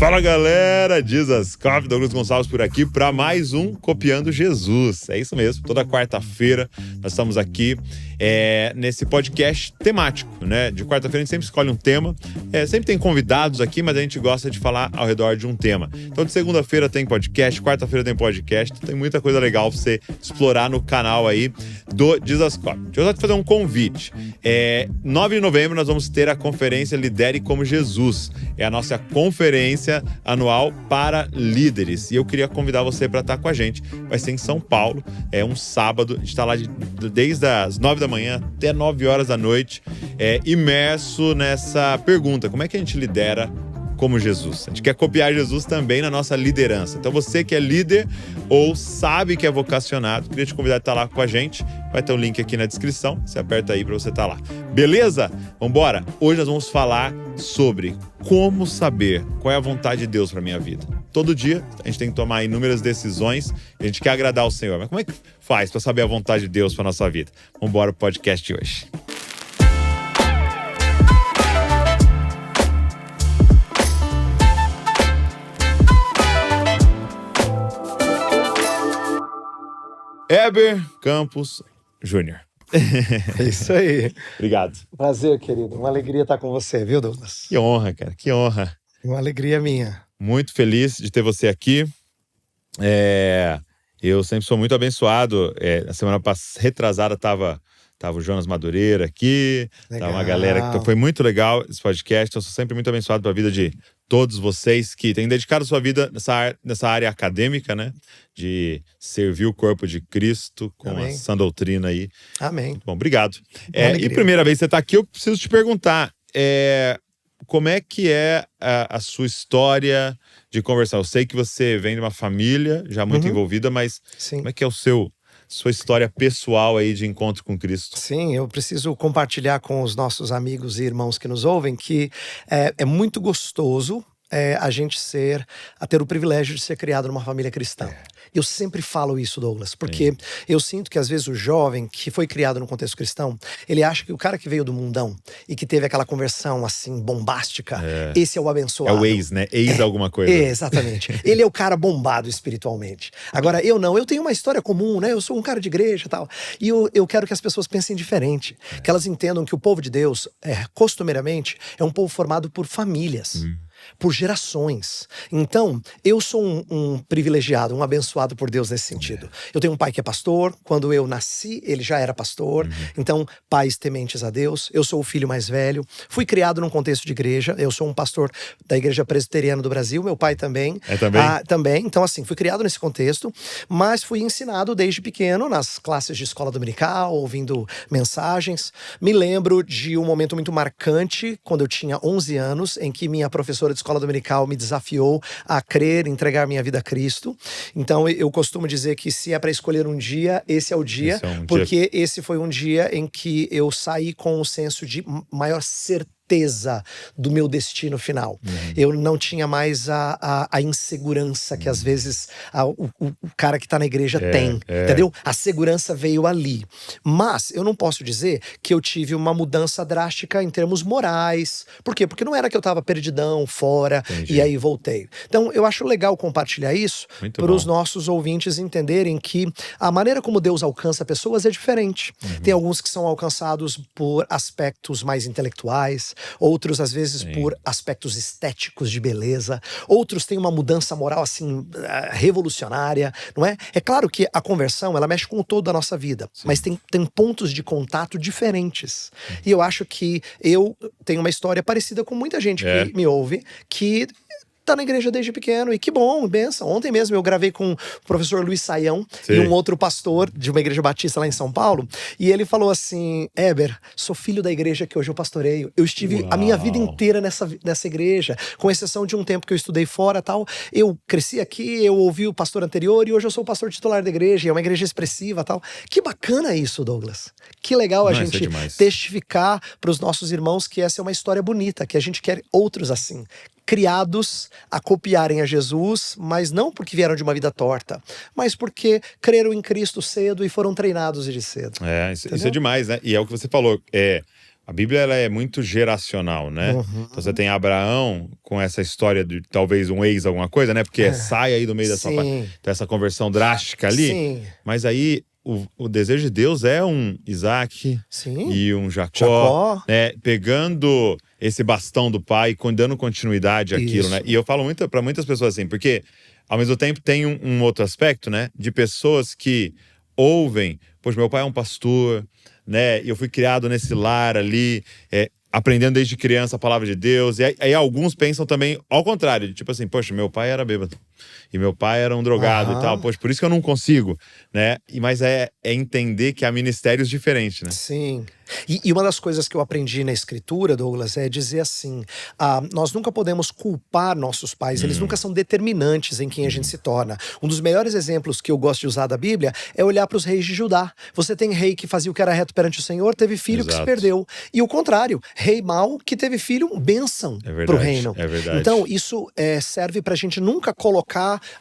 Fala galera, Jesus Coffee, Douglas Gonçalves por aqui para mais um Copiando Jesus. É isso mesmo, toda quarta-feira nós estamos aqui nesse podcast temático, né? De quarta-feira a gente sempre escolhe um tema, sempre tem convidados aqui, mas a gente gosta de falar ao redor de um tema. Então de segunda-feira tem podcast, quarta-feira tem podcast, tem muita coisa legal para você explorar no canal aí do Jesus Coffee. Deixa eu só te fazer um convite. 9 de novembro nós vamos ter a conferência Lidere como Jesus. É a nossa conferência anual para líderes. E eu queria convidar você para estar com a gente. Vai ser em São Paulo, é um sábado. A gente está lá desde as 9 da manhã até 9 horas da noite, imerso nessa pergunta: como é que a gente lidera como Jesus? A gente quer copiar Jesus também na nossa liderança. Então você que é líder ou sabe que é vocacionado, queria te convidar a estar lá com a gente. Vai ter um link aqui na descrição, você aperta aí para você estar lá. Beleza? Vambora? Hoje nós vamos falar sobre como saber qual é a vontade de Deus para minha vida. Todo dia a gente tem que tomar inúmeras decisões, a gente quer agradar o Senhor. Mas como é que faz para saber a vontade de Deus para nossa vida? Vambora pro podcast de hoje. Heber Campos Júnior. É isso aí. Obrigado. Prazer, querido. Uma alegria estar com você, viu, Douglas? Que honra, cara. Que honra. Uma alegria minha. Muito feliz de ter você aqui. Eu sempre sou muito abençoado. Na semana retrasada estava o Jonas Madureira aqui. Legal. Tava uma galera que foi muito legal esse podcast. Eu sou sempre muito abençoado pela vida de todos vocês que têm dedicado sua vida nessa área acadêmica, né? De servir o corpo de Cristo com Amém. a sã doutrina aí. Amém. Bom, obrigado. E primeira vez que você está aqui, eu preciso te perguntar, como é que é a sua história de conversão? Eu sei que você vem de uma família já muito envolvida, mas Sim. como é que é sua história pessoal aí de encontro com Cristo? Sim, eu preciso compartilhar com os nossos amigos e irmãos que nos ouvem que é muito gostoso a ter o privilégio de ser criado numa família cristã. Eu sempre falo isso, Douglas, porque eu sinto que às vezes o jovem que foi criado no contexto cristão, ele acha que o cara que veio do mundão e que teve aquela conversão assim bombástica, esse é o abençoado. É o ex, né? Ex alguma coisa. Exatamente. Ele é o cara bombado espiritualmente. Agora, eu não. Eu tenho uma história comum, né? Eu sou um cara de igreja e tal. E eu quero que as pessoas pensem diferente. Que elas entendam que o povo de Deus, costumeiramente, é um povo formado por famílias. Por gerações. Então, eu sou um privilegiado, um abençoado por Deus nesse sentido. Eu tenho um pai que é pastor. Quando eu nasci, ele já era pastor. Então, pais tementes a Deus. Eu sou o filho mais velho. Fui criado num contexto de igreja. Eu sou um pastor da Igreja Presbiteriana do Brasil. Meu pai também. Também? Também. Então, assim, fui criado nesse contexto. Mas fui ensinado desde pequeno nas classes de escola dominical, ouvindo mensagens. Me lembro de um momento muito marcante, quando eu tinha 11 anos, em que minha professora de escola dominical me desafiou a crer, entregar minha vida a Cristo. Então eu costumo dizer que se é para escolher um dia, esse é o dia, porque esse foi um dia em que eu saí com um senso de maior certeza do meu destino final. Eu não tinha mais a insegurança que às vezes o cara que tá na igreja tem, entendeu? A segurança veio ali. Mas eu não posso dizer que eu tive uma mudança drástica em termos morais. Por quê? Porque não era que eu tava perdidão, fora, e aí voltei. Então eu acho legal compartilhar isso para os nossos ouvintes entenderem que a maneira como Deus alcança pessoas é diferente. Tem alguns que são alcançados por aspectos mais intelectuais, outros às vezes por aspectos estéticos de beleza, outros têm uma mudança moral assim revolucionária, não é? É claro que a conversão, ela mexe com o todo da nossa vida, mas tem pontos de contato diferentes. E eu acho que eu tenho uma história parecida com muita gente que me ouve, que tá na igreja desde pequeno, e que bom, benção. Ontem mesmo eu gravei com o professor Luiz Saião e um outro pastor de uma igreja batista lá em São Paulo, e ele falou assim: Heber, sou filho da igreja que hoje eu pastoreio. Eu estive a minha vida inteira nessa igreja, com exceção de um tempo que eu estudei fora e tal. Eu cresci aqui, eu ouvi o pastor anterior e hoje eu sou o pastor titular da igreja, e é uma igreja expressiva e tal. Que bacana isso, Douglas. Que legal a gente testificar para os nossos irmãos que essa é uma história bonita, que a gente quer outros assim, criados a copiarem a Jesus, mas não porque vieram de uma vida torta, mas porque creram em Cristo cedo e foram treinados desde cedo. Isso é demais, né? E é o que você falou, A Bíblia ela é muito geracional, né? Uhum. Então você tem Abraão com essa história de talvez um ex alguma coisa, né? Porque sai aí do meio da sua parte. Sim, Então essa conversão drástica ali. sim, Mas aí o desejo de Deus é um Isaac sim. e um Jacó, Jacó. né? Pegando esse bastão do pai, dando continuidade àquilo, né? Isso. E eu falo muito para muitas pessoas assim, porque ao mesmo tempo tem um outro aspecto, né? De pessoas que ouvem, poxa, meu pai é um pastor, né? E eu fui criado nesse lar ali, aprendendo desde criança a palavra de Deus. E aí alguns pensam também ao contrário, de tipo assim, poxa, meu pai era bêbado. E meu pai era um drogado e tal. Aham. Poxa, por isso que eu não consigo, né? Mas é entender que há ministérios diferentes, né? Sim. E uma das coisas que eu aprendi na escritura, Douglas, é dizer assim: nós nunca podemos culpar nossos pais, eles nunca são determinantes em quem a gente se torna. Um dos melhores exemplos que eu gosto de usar da Bíblia é olhar para os reis de Judá. Você tem rei que fazia o que era reto perante o Senhor, teve filho que se Exato. perdeu. E o contrário, rei mau que teve filho, bênção É pro verdade, reino. é verdade. Então, isso serve pra gente nunca colocar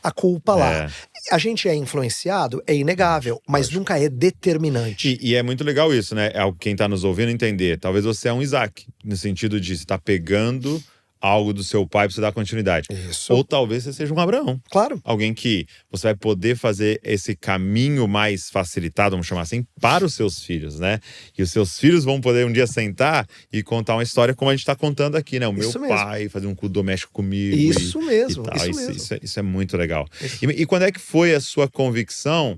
a culpa lá. É. A gente é influenciado, é inegável, mas nunca é determinante. E é muito legal isso, né? Quem tá nos ouvindo entender. Talvez você é um Isaac, no sentido de você tá pegando algo do seu pai para você dar continuidade. Isso. Ou talvez você seja um Abraão. Claro. Alguém que você vai poder fazer esse caminho mais facilitado, vamos chamar assim, para os seus filhos, né? E os seus filhos vão poder um dia sentar e contar uma história como a gente está contando aqui, né? O meu Isso mesmo. pai fazer um culto doméstico comigo. Isso mesmo, e tal. isso mesmo. Isso é muito legal. E quando é que foi a sua convicção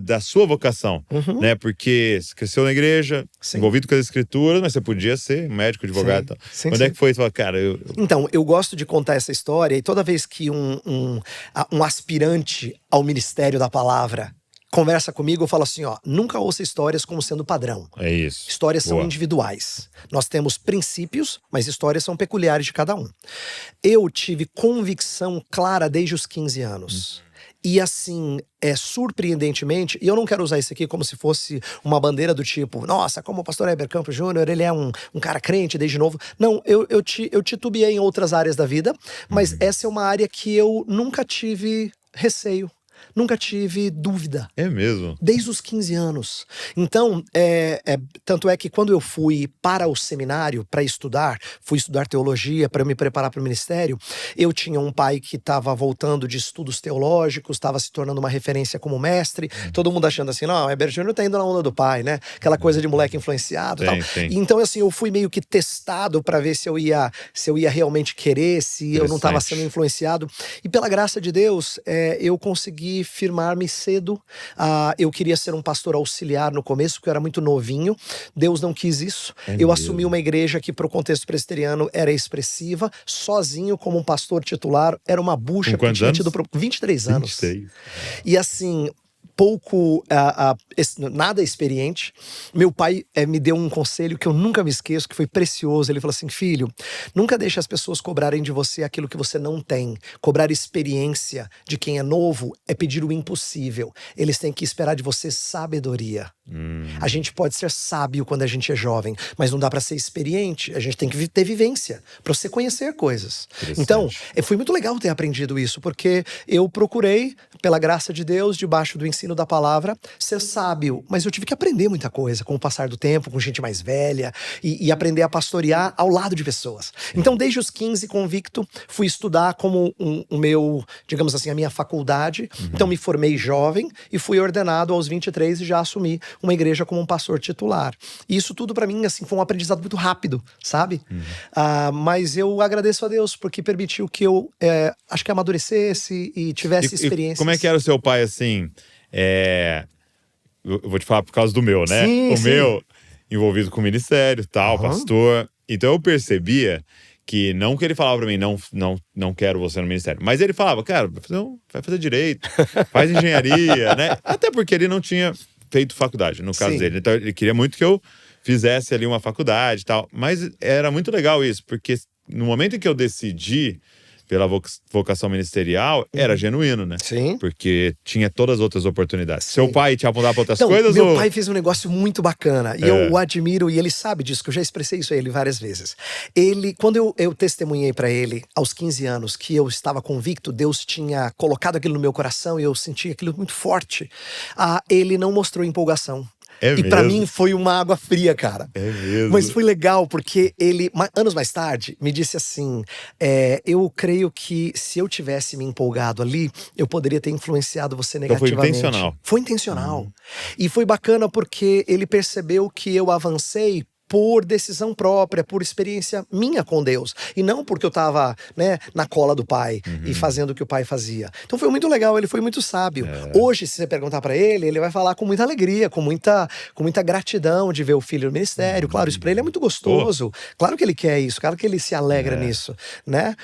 da sua vocação, Uhum. né? Porque você cresceu na igreja, Sim. envolvido com as escrituras, mas você podia ser médico, advogado e tal. Sim, Quando é que foi? Você falou, cara, Então, eu gosto de contar essa história e toda vez que um aspirante ao ministério da palavra conversa comigo, eu falo assim, ó, nunca ouça histórias como sendo padrão. é isso. Histórias são Boa. individuais. Nós temos princípios, mas histórias são peculiares de cada um. Eu tive convicção clara desde os 15 anos. E assim, surpreendentemente, e eu não quero usar isso aqui como se fosse uma bandeira do tipo, nossa, como o pastor Heber Campos Júnior, ele é um cara crente desde novo. Não, eu titubeei em outras áreas da vida, mas essa é uma área que eu nunca tive receio. Nunca tive dúvida. É mesmo. Desde os 15 anos. Então, tanto é que quando eu fui para o seminário para estudar, fui estudar teologia para me preparar para o ministério, eu tinha um pai que estava voltando de estudos teológicos, estava se tornando uma referência como mestre, todo mundo achando assim, não, o Heber Júnior tá indo na onda do pai, né? Aquela coisa de moleque influenciado e tal. Tem. E então, assim, eu fui meio que testado para ver se eu ia realmente querer, se eu não estava sendo influenciado. E pela graça de Deus, eu consegui firmar-me cedo. Eu queria ser um pastor auxiliar no começo, porque eu era muito novinho. Deus não quis isso. Eu assumi uma igreja que, para o contexto presbiteriano, era expressiva. Sozinho, como um pastor titular, era uma bucha. Com quantos anos? 23 anos. 23. E assim, nada experiente. Meu pai me deu um conselho que eu nunca me esqueço, que foi precioso. Ele falou assim, filho, nunca deixe as pessoas cobrarem de você aquilo que você não tem. Cobrar experiência de quem é novo é pedir o impossível. Eles têm que esperar de você sabedoria. A gente pode ser sábio quando a gente é jovem, mas não dá pra ser experiente. A gente tem que ter vivência pra você conhecer coisas. Então, foi muito legal ter aprendido isso, porque eu procurei, pela graça de Deus, debaixo do ensino da palavra, ser sábio. Mas eu tive que aprender muita coisa com o passar do tempo, com gente mais velha, e aprender a pastorear ao lado de pessoas. Então, desde os 15, convicto, fui estudar como o meu, digamos assim, a minha faculdade. Então, me formei jovem e fui ordenado aos 23 e já assumi uma igreja como um pastor titular. E isso tudo pra mim, assim, foi um aprendizado muito rápido, sabe? Mas eu agradeço a Deus porque permitiu que eu, acho que amadurecesse e tivesse experiências. Como é que era o seu pai, assim? Eu vou te falar por causa do meu, né? Sim. Meu, envolvido com o ministério, tal, pastor. Então eu percebia que não que ele falava pra mim, não quero você no ministério. Mas ele falava, cara, vai fazer direito, faz engenharia, né? Até porque ele não tinha feito faculdade, no caso dele. Então ele queria muito que eu fizesse ali uma faculdade e tal. Mas era muito legal isso, porque no momento em que eu decidi pela vocação ministerial, era genuíno, né? Sim. Porque tinha todas as outras oportunidades. Seu pai te apontava para outras coisas? Meu pai fez um negócio muito bacana. E eu o admiro, e ele sabe disso, que eu já expressei isso a ele várias vezes. Quando eu testemunhei para ele, aos 15 anos, que eu estava convicto, Deus tinha colocado aquilo no meu coração e eu senti aquilo muito forte, ele não mostrou empolgação. É E pra mesmo? mim foi uma água fria, cara. É mesmo? Mas foi legal, porque ele, anos mais tarde, me disse assim: eu creio que se eu tivesse me empolgado ali, eu poderia ter influenciado você Então foi negativamente. intencional. Foi intencional. E foi bacana porque ele percebeu que eu avancei por decisão própria, por experiência minha com Deus. E não porque eu tava, né, na cola do pai e fazendo o que o pai fazia. Então foi muito legal, ele foi muito sábio. Hoje, se você perguntar pra ele, ele vai falar com muita alegria, com muita gratidão de ver o filho no ministério. Claro, isso pra ele é muito gostoso. Claro que ele quer isso, claro que ele se alegra nisso, né?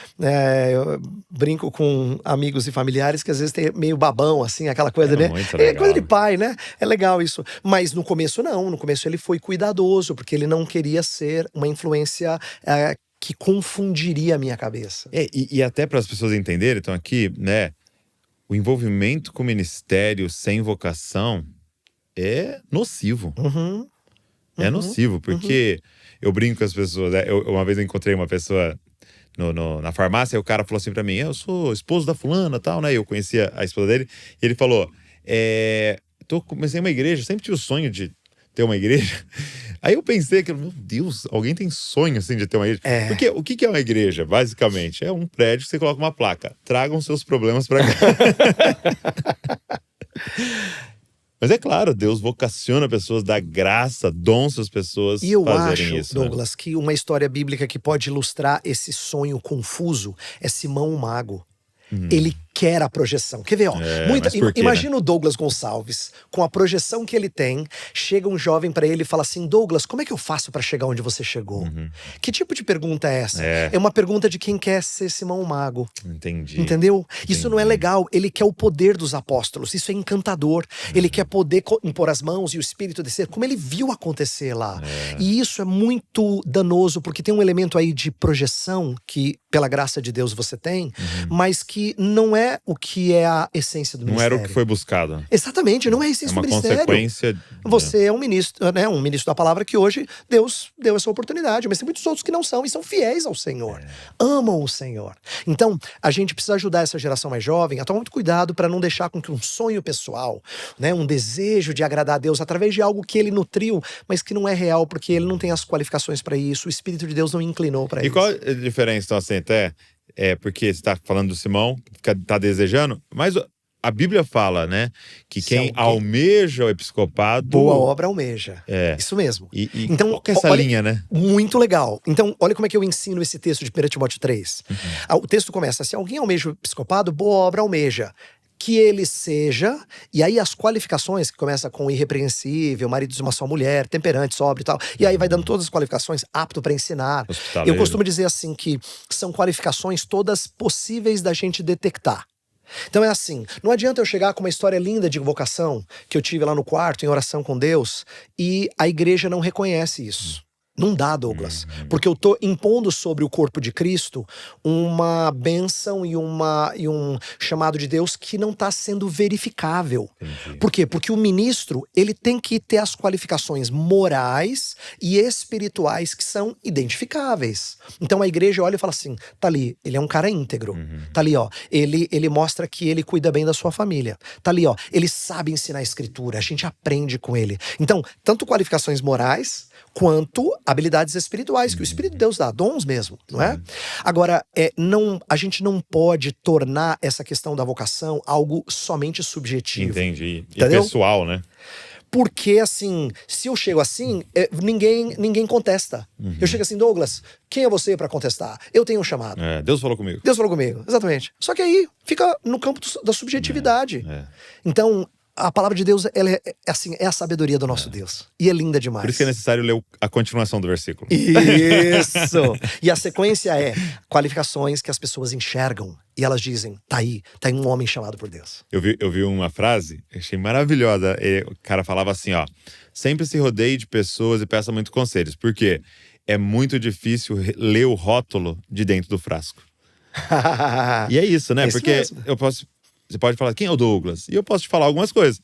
Eu brinco com amigos e familiares que às vezes tem meio babão, assim, aquela coisa, né? Muito É coisa de legal. pai, né? É legal isso. Mas no começo não, no começo ele foi cuidadoso, porque ele não queria ser uma influência que confundiria a minha cabeça. E até para as pessoas entenderem, então aqui, né? O envolvimento com o ministério sem vocação é nocivo. Uhum, É uhum, nocivo, porque eu brinco com as pessoas, né? Uma vez eu encontrei uma pessoa na farmácia, e o cara falou assim pra mim: eu sou esposo da fulana e tal, né? Eu conhecia a esposa dele, e ele falou: comecei uma igreja, sempre tive o sonho de ter uma igreja. Aí eu pensei que, meu Deus, alguém tem sonho assim de ter uma igreja? Porque o que é uma igreja, basicamente? É um prédio que você coloca uma placa: tragam seus problemas pra cá. Mas é claro, Deus vocaciona pessoas, dá graça, dons às pessoas E eu fazerem acho, isso, né? Douglas, que uma história bíblica que pode ilustrar esse sonho confuso é Simão o Mago. Ele quer a projeção. Quer ver, ó? Mas por quê, Imagina o Douglas Gonçalves, com a projeção que ele tem, chega um jovem pra ele e fala assim: Douglas, como é que eu faço pra chegar onde você chegou? Que tipo de pergunta é essa? É uma pergunta de quem quer ser Simão o Mago. Entendi. Entendeu? Isso não é legal. Ele quer o poder dos apóstolos. Isso é encantador. Ele quer poder impor as mãos e o Espírito descer, como ele viu acontecer lá. E isso é muito danoso, porque tem um elemento aí de projeção que, pela graça de Deus, você tem, mas que não é o que é a essência do Não ministério. era o que foi buscado. Exatamente, não é a essência É uma do ministério. consequência. Você é um ministro, né? Um ministro da palavra que hoje Deus deu essa oportunidade, mas tem muitos outros que não são e são fiéis ao Senhor. Amam o Senhor. Então, a gente precisa ajudar essa geração mais jovem a tomar muito cuidado para não deixar com que um sonho pessoal, né, um desejo de agradar a Deus através de algo que ele nutriu, mas que não é real porque ele não tem as qualificações para isso, o Espírito de Deus não inclinou para isso. E qual a diferença, então, assim, até? Porque você está falando do Simão, tá desejando, mas a Bíblia fala, né, que quem almeja o episcopado... Boa obra almeja. Isso mesmo. Então, qual que é essa linha, né? Muito legal. Então, olha como é que eu ensino esse texto de 1 Timóteo 3. O texto começa: se alguém almeja o episcopado, boa obra almeja. Que ele seja, e aí as qualificações, que começa com irrepreensível, marido de uma só mulher, temperante, sóbrio e tal, e aí vai dando todas as qualificações, apto para ensinar. Eu costumo dizer assim que são qualificações todas possíveis da gente detectar. Então é assim, não adianta eu chegar com uma história linda de vocação que eu tive lá no quarto, em oração com Deus, e a igreja não reconhece isso. Não dá, Douglas, porque eu tô impondo sobre o corpo de Cristo uma bênção e um chamado de Deus que não está sendo verificável. Por quê? Porque o ministro, ele tem que ter as qualificações morais e espirituais que são identificáveis. Então a igreja olha e fala assim: tá ali, ele é um cara íntegro. Tá ali, ó, ele mostra que ele cuida bem da sua família. Tá ali, ó, ele sabe ensinar a escritura, a gente aprende com ele. Então, tanto qualificações morais quanto habilidades espirituais, que o Espírito de Deus dá, dons mesmo, não é? Agora, a gente não pode tornar essa questão da vocação algo somente subjetivo. Entendi. Entendeu? E pessoal, né? Porque, assim, se eu chego assim, ninguém contesta. Eu chego assim: Douglas, quem é você para contestar? Eu tenho um chamado. Deus falou comigo. Deus falou comigo, exatamente. Só que aí fica no campo da subjetividade. Então, a palavra de Deus, ela é a sabedoria do nosso Deus. E é linda demais. Por isso que é necessário ler a continuação do versículo. Isso! E a sequência é qualificações que as pessoas enxergam. E elas dizem: tá aí um homem chamado por Deus. Eu vi uma frase, achei maravilhosa. O cara falava assim, ó: sempre se rodeie de pessoas e peça muitos conselhos. Por quê? É muito difícil ler o rótulo de dentro do frasco. E é isso, né? Isso porque mesmo. você pode falar: quem é o Douglas? E eu posso te falar algumas coisas.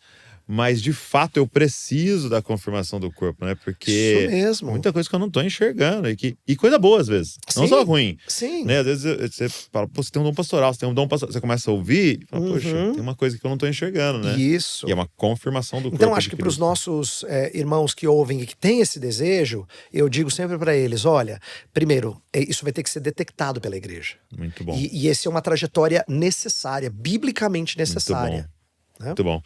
mas de fato eu preciso da confirmação do corpo, né? Porque Isso mesmo. muita coisa que eu não tô enxergando e coisa boa às vezes, não Sim, só ruim. sim. Né? Às vezes você fala, pô, você tem um dom pastoral, você tem um dom pastoral, você começa a ouvir e fala, poxa, tem uma coisa que eu não tô enxergando, né? Isso. E é uma confirmação do corpo. Então, acho de que para os Cristo. nossos irmãos que ouvem e que têm esse desejo, eu digo sempre para eles: olha, primeiro, isso vai ter que ser detectado pela igreja. Muito bom. E essa é uma trajetória necessária, biblicamente necessária. Né? Muito bom.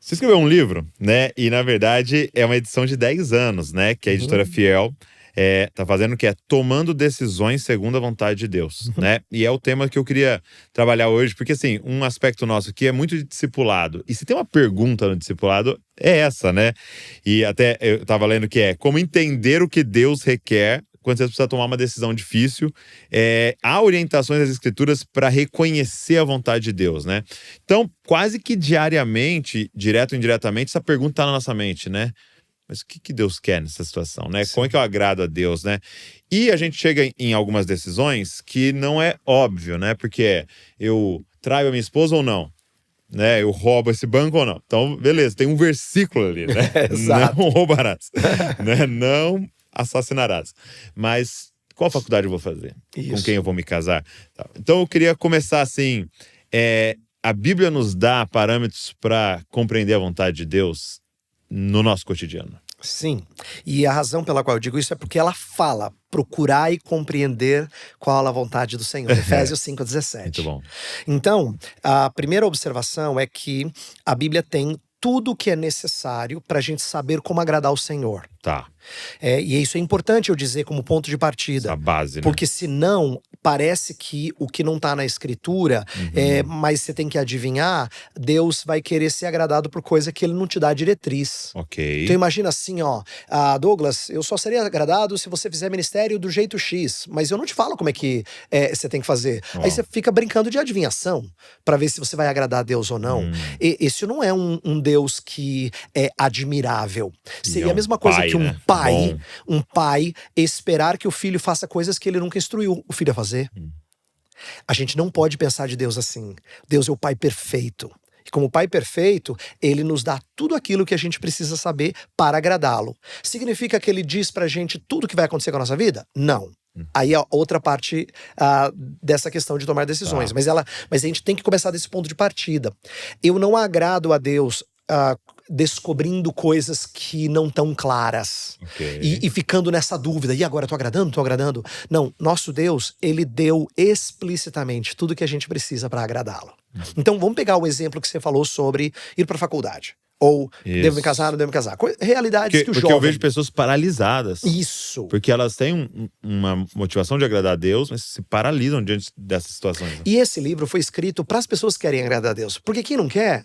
Você escreveu um livro, né? E na verdade é uma edição de 10 anos, né? Que a editora Fiel tá fazendo, que é Tomando Decisões Segundo a Vontade de Deus, né? E é o tema que eu queria trabalhar hoje, porque assim, um aspecto nosso aqui é muito de discipulado. E se tem uma pergunta no discipulado, é essa, né? E até eu tava lendo que é como entender o que Deus requer quando você precisa tomar uma decisão difícil. Há orientações das escrituras para reconhecer a vontade de Deus, né? Então, quase que diariamente, direto ou indiretamente, essa pergunta está na nossa mente, né? Mas o que Deus quer nessa situação, né? Sim. Como é que eu agrado a Deus, né? E a gente chega em algumas decisões que não é óbvio, né? Porque eu traio a minha esposa ou não? Né, eu roubo esse banco ou não? Então, beleza, tem um versículo ali, né? Exato. Não roubarás, né? Não assassinarás. Mas qual faculdade eu vou fazer? Isso. Com quem eu vou me casar? Então eu queria começar assim, a Bíblia nos dá parâmetros para compreender a vontade de Deus no nosso cotidiano. Sim, e a razão pela qual eu digo isso é porque ela fala procurar e compreender qual a vontade do Senhor. Efésios 5,17. Muito bom. Então, a primeira observação é que a Bíblia tem tudo o que é necessário para a gente saber como agradar o Senhor. Tá. E isso é importante eu dizer como ponto de partida. Essa base, né? Porque senão parece que o que não está na escritura, mas você tem que adivinhar, Deus vai querer ser agradado por coisa que ele não te dá diretriz. Ok. Então imagina assim, ó, Douglas, eu só seria agradado se você fizer ministério do jeito X, mas eu não te falo como é que você tem que fazer. Aí você fica brincando de adivinhação para ver se você vai agradar a Deus ou não. Esse não é um Deus que é admirável. Seria a mesma coisa que um pai esperar que o filho faça coisas que ele nunca instruiu o filho a fazer. A gente não pode pensar de Deus assim. Deus é o pai perfeito. E como pai perfeito, ele nos dá tudo aquilo que a gente precisa saber para agradá-lo. Significa que ele diz pra gente tudo que vai acontecer com a nossa vida? Não. Aí é outra parte dessa questão de tomar decisões. Mas a gente tem que começar desse ponto de partida. Eu não agrado a Deus descobrindo coisas que não estão claras. E ficando nessa dúvida. E agora, tô agradando? Tô agradando? Não, nosso Deus, ele deu explicitamente tudo que a gente precisa para agradá-lo. Então, vamos pegar o exemplo que você falou sobre ir para a faculdade. Ou devo me casar, não devo me casar. Realidades que o jovem... Porque eu vejo pessoas paralisadas. Isso. Porque elas têm uma motivação de agradar a Deus, mas se paralisam diante dessas situações. E esse livro foi escrito para as pessoas que querem agradar a Deus. Porque quem não quer,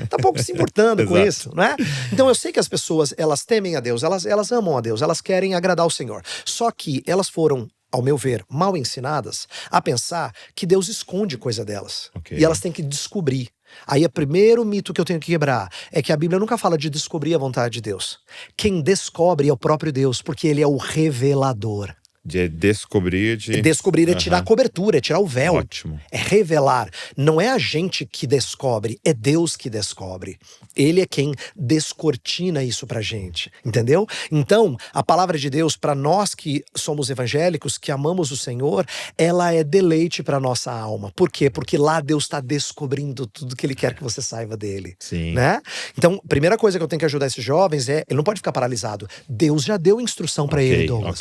tá pouco se importando com isso, né? Então eu sei que as pessoas, elas temem a Deus, elas amam a Deus, elas querem agradar o Senhor. Só que elas foram, ao meu ver, mal ensinadas a pensar que Deus esconde coisa delas. E elas têm que descobrir. Aí o primeiro mito que eu tenho que quebrar é que a Bíblia nunca fala de descobrir a vontade de Deus. Quem descobre é o próprio Deus, porque ele é o revelador. De descobrir, Descobrir é tirar a cobertura, é tirar o véu. Ótimo. É revelar. Não é a gente que descobre, é Deus que descobre. Ele é quem descortina isso pra gente, entendeu? Então, a palavra de Deus, para nós que somos evangélicos, que amamos o Senhor, ela é deleite pra nossa alma. Por quê? Porque lá Deus tá descobrindo tudo que ele quer que você saiba dele. Sim. Né? Então, primeira coisa que eu tenho que ajudar esses jovens ele não pode ficar paralisado. Deus já deu instrução pra ele, Douglas.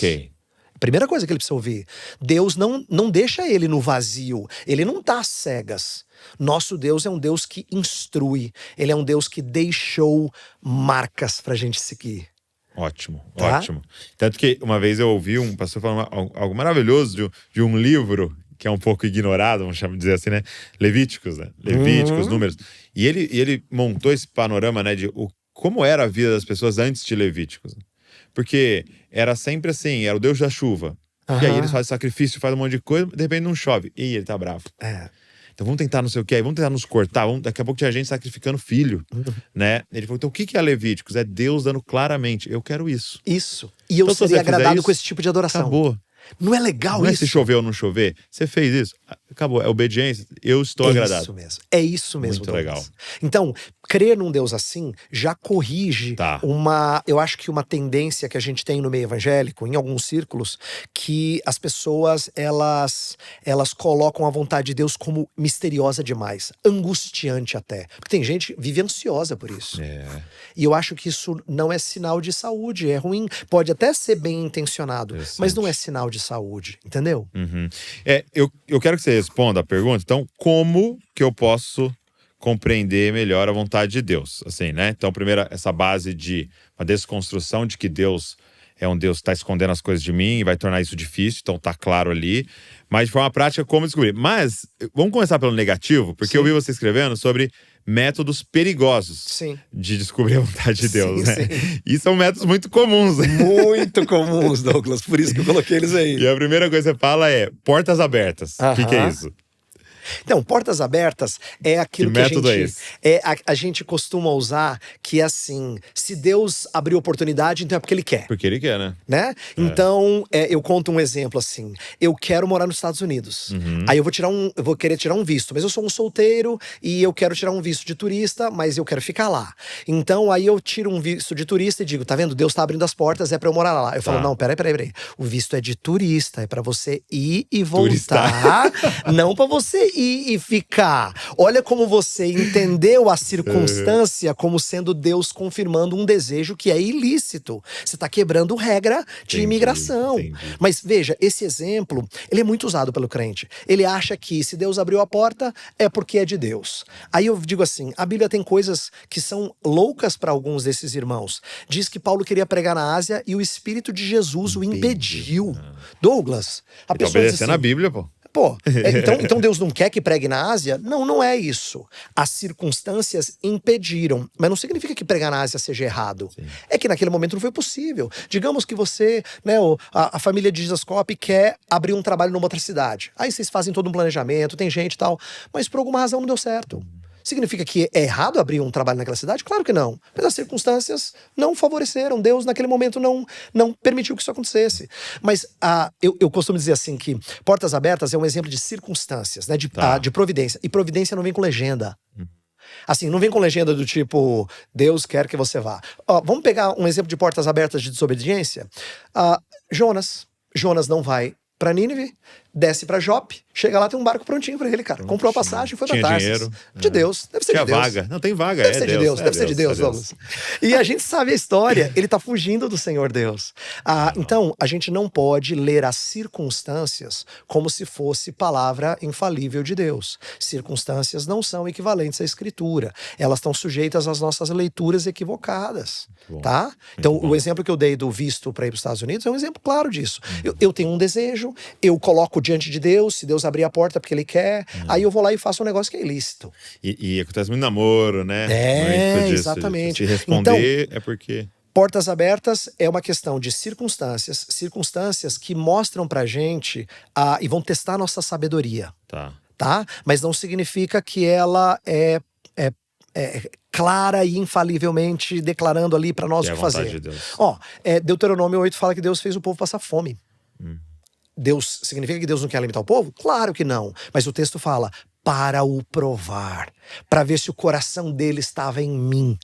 Primeira coisa que ele precisa ouvir. Deus não deixa ele no vazio. Ele não tá às cegas. Nosso Deus é um Deus que instrui. Ele é um Deus que deixou marcas pra gente seguir. Ótimo. Tanto que uma vez eu ouvi um pastor falando algo maravilhoso de um livro que é um pouco ignorado, vamos dizer assim, né? Levíticos, né? Levíticos, Números. E ele montou esse panorama, né? De como era a vida das pessoas antes de Levíticos. Porque era sempre assim, era o Deus da chuva. E aí eles fazem sacrifício, fazem um monte de coisa, de repente não chove. E ele tá bravo. Então vamos tentar não sei o que aí, vamos tentar nos cortar. Daqui a pouco tinha gente sacrificando filho, né? Ele falou, então o que é Levíticos? É Deus dando claramente, eu quero isso. Isso. E eu seria agradado com esse tipo de adoração. Acabou. Não é legal não isso? É se chover ou não chover. Você fez isso. acabou. É obediência. Eu estou agradado. Isso mesmo. É isso mesmo, Muito Douglas. legal. Então, crer num Deus assim já corrige eu acho que uma tendência que a gente tem no meio evangélico, em alguns círculos, que as pessoas, elas colocam a vontade de Deus como misteriosa demais, angustiante até. Porque tem gente que vive ansiosa por isso. E eu acho que isso não é sinal de saúde, é ruim. Pode até ser bem intencionado, mas não é sinal de saúde, entendeu? Eu quero que você responda a pergunta. Então, como que eu posso compreender melhor a vontade de Deus? Assim, né? Então, primeiro, essa base de uma desconstrução de que Deus é um Deus que está escondendo as coisas de mim e vai tornar isso difícil, então tá claro ali. Mas de forma prática, como descobrir? Mas, vamos começar pelo negativo, porque eu vi você escrevendo sobre métodos perigosos de descobrir a vontade de Deus, né? E são métodos muito comuns. Muito comuns, Douglas, por isso que eu coloquei eles aí. E a primeira coisa que você fala é portas abertas. O que é isso? Então, portas abertas é aquilo que a gente, é esse? A gente costuma usar, que é assim, se Deus abriu oportunidade, então é porque Ele quer. Porque Ele quer, né? Então, eu conto um exemplo assim, eu quero morar nos Estados Unidos, aí eu vou querer tirar um visto, mas eu sou um solteiro e eu quero tirar um visto de turista, mas eu quero ficar lá. Então, aí eu tiro um visto de turista e digo, tá vendo? Deus tá abrindo as portas, é pra eu morar lá. Eu falo, não, peraí. O visto é de turista, é pra você ir e voltar, não pra você ir e ficar. Olha como você entendeu a circunstância como sendo Deus confirmando um desejo que é ilícito. Você está quebrando regra de imigração. Mas veja, esse exemplo, ele é muito usado pelo crente. Ele acha que se Deus abriu a porta, é porque é de Deus. Aí eu digo assim, a Bíblia tem coisas que são loucas para alguns desses irmãos. Diz que Paulo queria pregar na Ásia e o Espírito de Jesus o impediu. Douglas, a pessoa diz obedecendo a Bíblia, pô. Então Deus não quer que pregue na Ásia? Não é isso. As circunstâncias impediram. Mas não significa que pregar na Ásia seja errado. É que naquele momento não foi possível. Digamos que você, né, a família de Jesus Cop quer abrir um trabalho numa outra cidade. Aí vocês fazem todo um planejamento, tem gente e tal. Mas por alguma razão não deu certo. Significa que é errado abrir um trabalho naquela cidade? Claro que não. Mas as circunstâncias não favoreceram. Deus, naquele momento, não permitiu que isso acontecesse. Mas eu costumo dizer assim que portas abertas é um exemplo de circunstâncias, né? De providência. E providência não vem com legenda. Assim, não vem com legenda do tipo, Deus quer que você vá. Vamos pegar um exemplo de portas abertas de desobediência? Jonas não vai pra Nínive, desce pra Jope, chega lá, tem um barco prontinho pra ele, cara. Comprou a passagem, foi pra Tarsis. Dinheiro. De Deus, deve ser de Deus. Tinha vaga. Não, tem vaga, deve ser de Deus. Deve ser de Deus, vamos. E a gente sabe a história, ele tá fugindo do Senhor Deus. Então, a gente não pode ler as circunstâncias como se fosse palavra infalível de Deus. Circunstâncias não são equivalentes à Escritura. Elas estão sujeitas às nossas leituras equivocadas, tá? Então, o exemplo que eu dei do visto para ir para os Estados Unidos é um exemplo claro disso. Eu tenho um desejo, eu coloco diante de Deus, se Deus abrir a porta porque Ele quer, aí eu vou lá e faço um negócio que é ilícito. E acontece muito namoro, né? Muito disso, exatamente. Se responder então, é porque... Portas abertas é uma questão de circunstâncias que mostram pra gente e vão testar a nossa sabedoria. Tá? Mas não significa que ela é clara e infalivelmente declarando ali pra nós o que fazer. De Deuteronômio 8 fala que Deus fez o povo passar fome. Deus, significa que Deus não quer alimentar o povo? Claro que não. Mas o texto fala, para o provar, para ver se o coração dele estava em mim,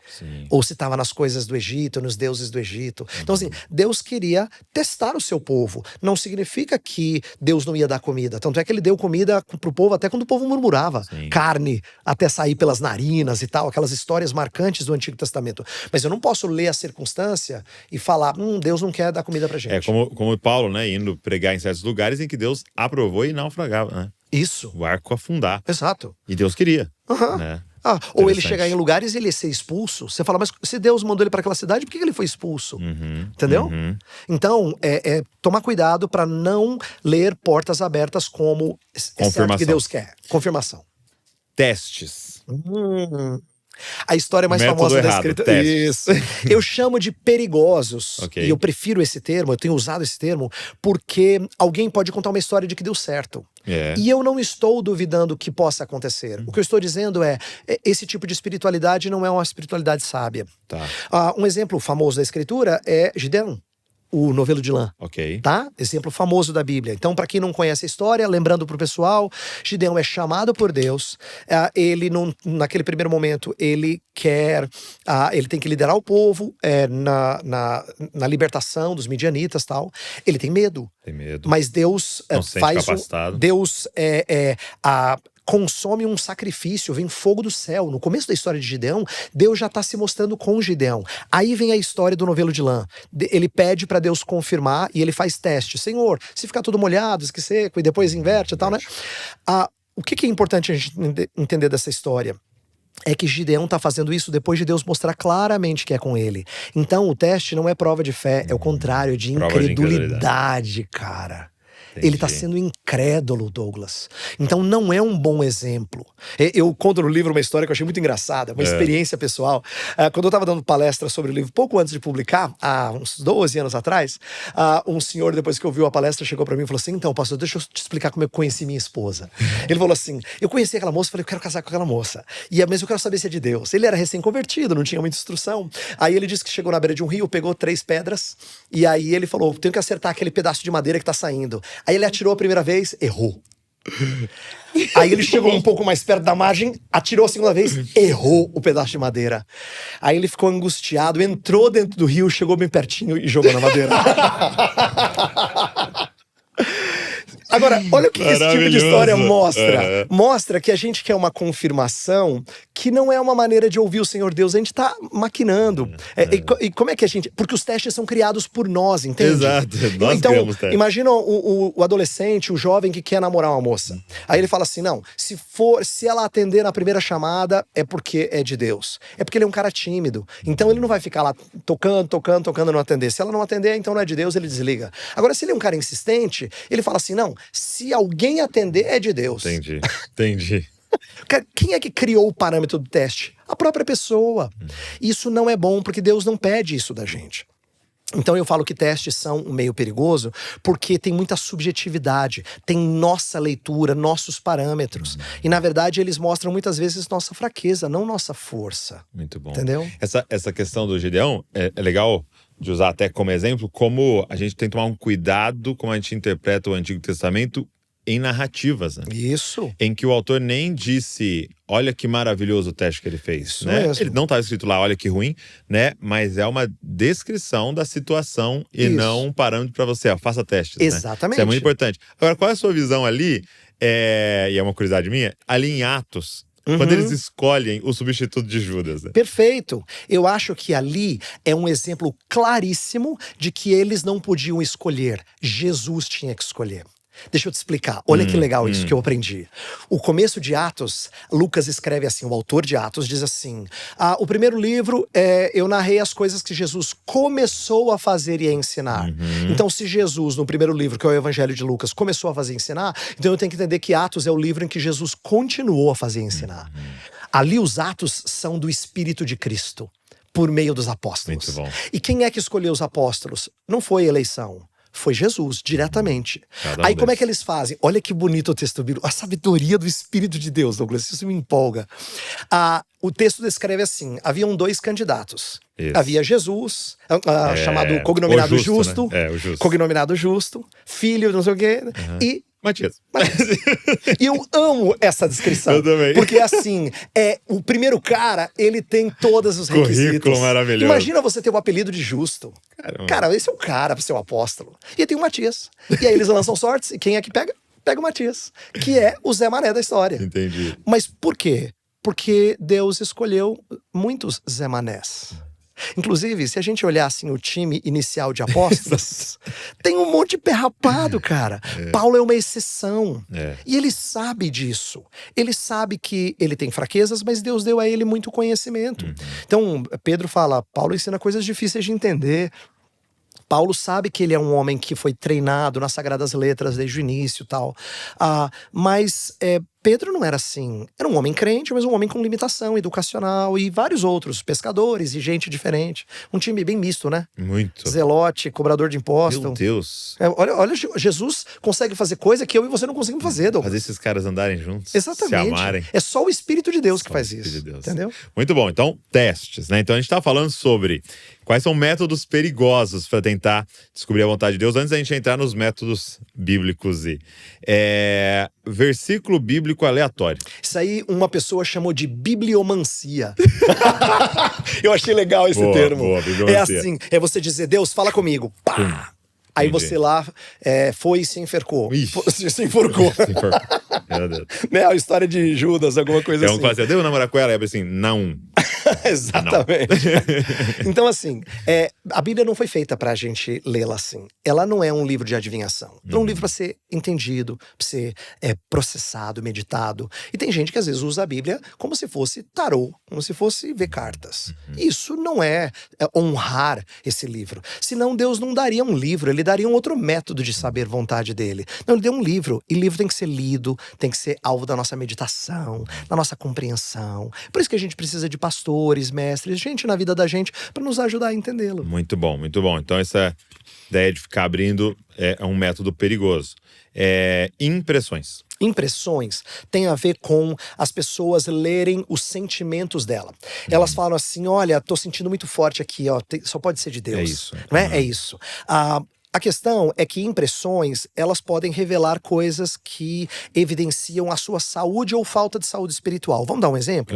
ou se estava nas coisas do Egito, nos deuses do Egito. Então assim, Deus queria testar o seu povo. Não significa que Deus não ia dar comida, tanto é que ele deu comida pro povo até quando o povo murmurava, carne até sair pelas narinas e tal, aquelas histórias marcantes do Antigo Testamento. Mas eu não posso ler a circunstância e falar, Deus não quer dar comida pra gente. Como Paulo, né, indo pregar em certos lugares em que Deus aprovou e naufragava, né? Isso. O arco afundar. Exato. E Deus queria. Né? Ou ele chegar em lugares e ele ser expulso. Você fala, mas se Deus mandou ele para aquela cidade, por que ele foi expulso? Entendeu? Então, tomar cuidado para não ler portas abertas como é certo que Deus quer. Confirmação. Testes. A história mais famosa da Escritura. Isso. Eu chamo de perigosos. E eu prefiro esse termo, eu tenho usado esse termo, porque alguém pode contar uma história de que deu certo. E eu não estou duvidando que possa acontecer. O que eu estou dizendo esse tipo de espiritualidade não é uma espiritualidade sábia. Um exemplo famoso da Escritura é Gideão. o novelo de lã. Ok. Tá? Exemplo famoso da Bíblia. Então, para quem não conhece a história, lembrando pro pessoal, Gideão é chamado por Deus. Ele, naquele primeiro momento, ele tem que liderar o povo na libertação dos midianitas e tal. Ele tem medo. Tem medo. Mas Deus Não se sente capacitado. Deus consome um sacrifício, vem fogo do céu. No começo da história de Gideão, Deus já está se mostrando com Gideão. Aí vem a história do novelo de lã. Ele pede para Deus confirmar e ele faz teste. Senhor, se ficar tudo molhado, que seco, e depois inverte e tal, né? O que é importante a gente entender dessa história? É que Gideão está fazendo isso depois de Deus mostrar claramente que é com ele. Então o teste não é prova de fé, é o contrário, é de incredulidade, cara. Ele está sendo incrédulo, Douglas. Então não é um bom exemplo. Eu conto no livro uma história que eu achei muito engraçada, uma experiência pessoal. Quando eu estava dando palestra sobre o livro, pouco antes de publicar, há uns 12 anos atrás, um senhor, depois que ouviu a palestra, chegou para mim e falou assim: então, pastor, deixa eu te explicar como eu conheci minha esposa. Ele falou assim: eu conheci aquela moça, falei, eu quero casar com aquela moça. Mas eu quero saber se é de Deus. Ele era recém-convertido, não tinha muita instrução. Aí ele disse que chegou na beira de um rio, pegou 3 pedras, e aí ele falou: tenho que acertar aquele pedaço de madeira que tá saindo. Aí ele atirou a primeira vez, errou. Aí ele chegou um pouco mais perto da margem, atirou a segunda vez, errou o pedaço de madeira. Aí ele ficou angustiado, entrou dentro do rio, chegou bem pertinho e jogou na madeira. Agora, olha o que esse tipo de história mostra. Mostra que a gente quer uma confirmação que não é uma maneira de ouvir o Senhor Deus. A gente tá maquinando. E como é que a gente... Porque os testes são criados por nós, entende? Exato, nós então, criamos testes. Imagina o adolescente, o jovem que quer namorar uma moça. Aí ele fala assim, não, se ela atender na primeira chamada, é porque é de Deus. É porque ele é um cara tímido. Então ele não vai ficar lá tocando, e não atender. Se ela não atender, então não é de Deus, ele desliga. Agora, se ele é um cara insistente, ele fala assim, não, se alguém atender, é de Deus. Entendi. Quem é que criou o parâmetro do teste? A própria pessoa. Isso não é bom, porque Deus não pede isso da gente. Então eu falo que testes são um meio perigoso porque tem muita subjetividade, tem nossa leitura, nossos parâmetros. E na verdade eles mostram muitas vezes nossa fraqueza, não nossa força. Muito bom. Entendeu? Essa questão do Gideão é legal de usar até como exemplo, como a gente tem que tomar um cuidado como a gente interpreta o Antigo Testamento em narrativas, né? Isso. Em que o autor nem disse, olha que maravilhoso o teste que ele fez, Isso né? mesmo. Ele não está escrito lá, olha que ruim, né? Mas é uma descrição da situação e não um parâmetro para você, faça testes, exatamente. Né? Isso é muito importante. Agora, qual é a sua visão ali? E é uma curiosidade minha, ali em Atos, quando eles escolhem o substituto de Judas. Né? Perfeito. Eu acho que ali é um exemplo claríssimo de que eles não podiam escolher. Jesus tinha que escolher. Deixa eu te explicar. Olha que legal isso que eu aprendi. O começo de Atos, Lucas escreve assim, o autor de Atos diz assim, o primeiro livro, eu narrei as coisas que Jesus começou a fazer e a ensinar. Então se Jesus, no primeiro livro, que é o Evangelho de Lucas, começou a fazer e ensinar, então eu tenho que entender que Atos é o livro em que Jesus continuou a fazer e ensinar. Ali os Atos são do Espírito de Cristo, por meio dos apóstolos. Muito bom. E quem é que escolheu os apóstolos? Não foi eleição. Foi Jesus, diretamente. Aí como é que eles fazem? Olha que bonito o texto bíblico. A sabedoria do Espírito de Deus, Douglas, isso me empolga. O texto descreve assim, haviam 2 candidatos. Isso. Havia Jesus, chamado cognominado Justo, né? O Justo. Cognominado Justo, filho, não sei o quê, e Matias. E eu amo essa descrição. Eu também. Porque assim, o primeiro cara, ele tem todos os requisitos. Currículo maravilhoso. Imagina você ter o apelido de Justo. Caramba. Cara, esse é o cara pra ser o apóstolo. E aí tem o Matias. E aí eles lançam sortes, e quem é que pega? Pega o Matias. Que é o Zé Mané da história. Entendi. Mas por quê? Porque Deus escolheu muitos Zé Manés. Inclusive, se a gente olhar assim o time inicial de apóstolos, tem um monte de pé rapado, cara. Paulo é uma exceção. E ele sabe disso. Ele sabe que ele tem fraquezas, mas Deus deu a ele muito conhecimento. Então, Pedro fala, Paulo ensina coisas difíceis de entender. Paulo sabe que ele é um homem que foi treinado nas Sagradas Letras desde o início e tal. Mas Pedro não era assim. Era um homem crente, mas um homem com limitação educacional e vários outros, pescadores e gente diferente. Um time bem misto, né? Muito. Zelote, cobrador de imposto. Meu Deus. Olha, Jesus consegue fazer coisa que eu e você não conseguimos fazer, Douglas. Fazer esses caras andarem juntos, Exatamente. se amarem. É só o Espírito de Deus que Só faz o Espírito isso. de Deus. Entendeu? Muito bom. Então, testes, né? Então a gente tá falando sobre quais são métodos perigosos para tentar descobrir a vontade de Deus. Antes da gente entrar nos métodos bíblicos e versículo bíblico aleatório. Isso aí uma pessoa chamou de bibliomancia. Eu achei legal esse termo. Boa, bibliomancia. É assim, é você dizer, Deus, fala comigo. Pá! Aí Entendi. você lá foi e se enforcou. Ixi. Se enforcou. Meu Deus. Né? A história de Judas, alguma coisa Então, assim. fala assim, devo namorar com ela? Aí assim, não. Exatamente. Então, assim, a Bíblia não foi feita pra gente lê-la assim. Ela não é um livro de adivinhação. É um livro pra ser entendido, pra ser processado, meditado. E tem gente que às vezes usa a Bíblia como se fosse tarô, como se fosse ver cartas. Isso não é honrar esse livro. Senão Deus não daria um livro, ele daria um outro método de saber vontade dele. Não, ele deu um livro. E livro tem que ser lido, tem que ser alvo da nossa meditação, da nossa compreensão. Por isso que a gente precisa de pastores, mestres, gente na vida da gente para nos ajudar a entendê-lo. Muito bom, muito bom. Então essa ideia de ficar abrindo é um método perigoso. Impressões. Impressões tem a ver com as pessoas lerem os sentimentos dela. Elas falam assim, olha, tô sentindo muito forte aqui, ó, só pode ser de Deus. É isso. Não é? É isso. A questão é que impressões, elas podem revelar coisas que evidenciam a sua saúde ou falta de saúde espiritual. Vamos dar um exemplo?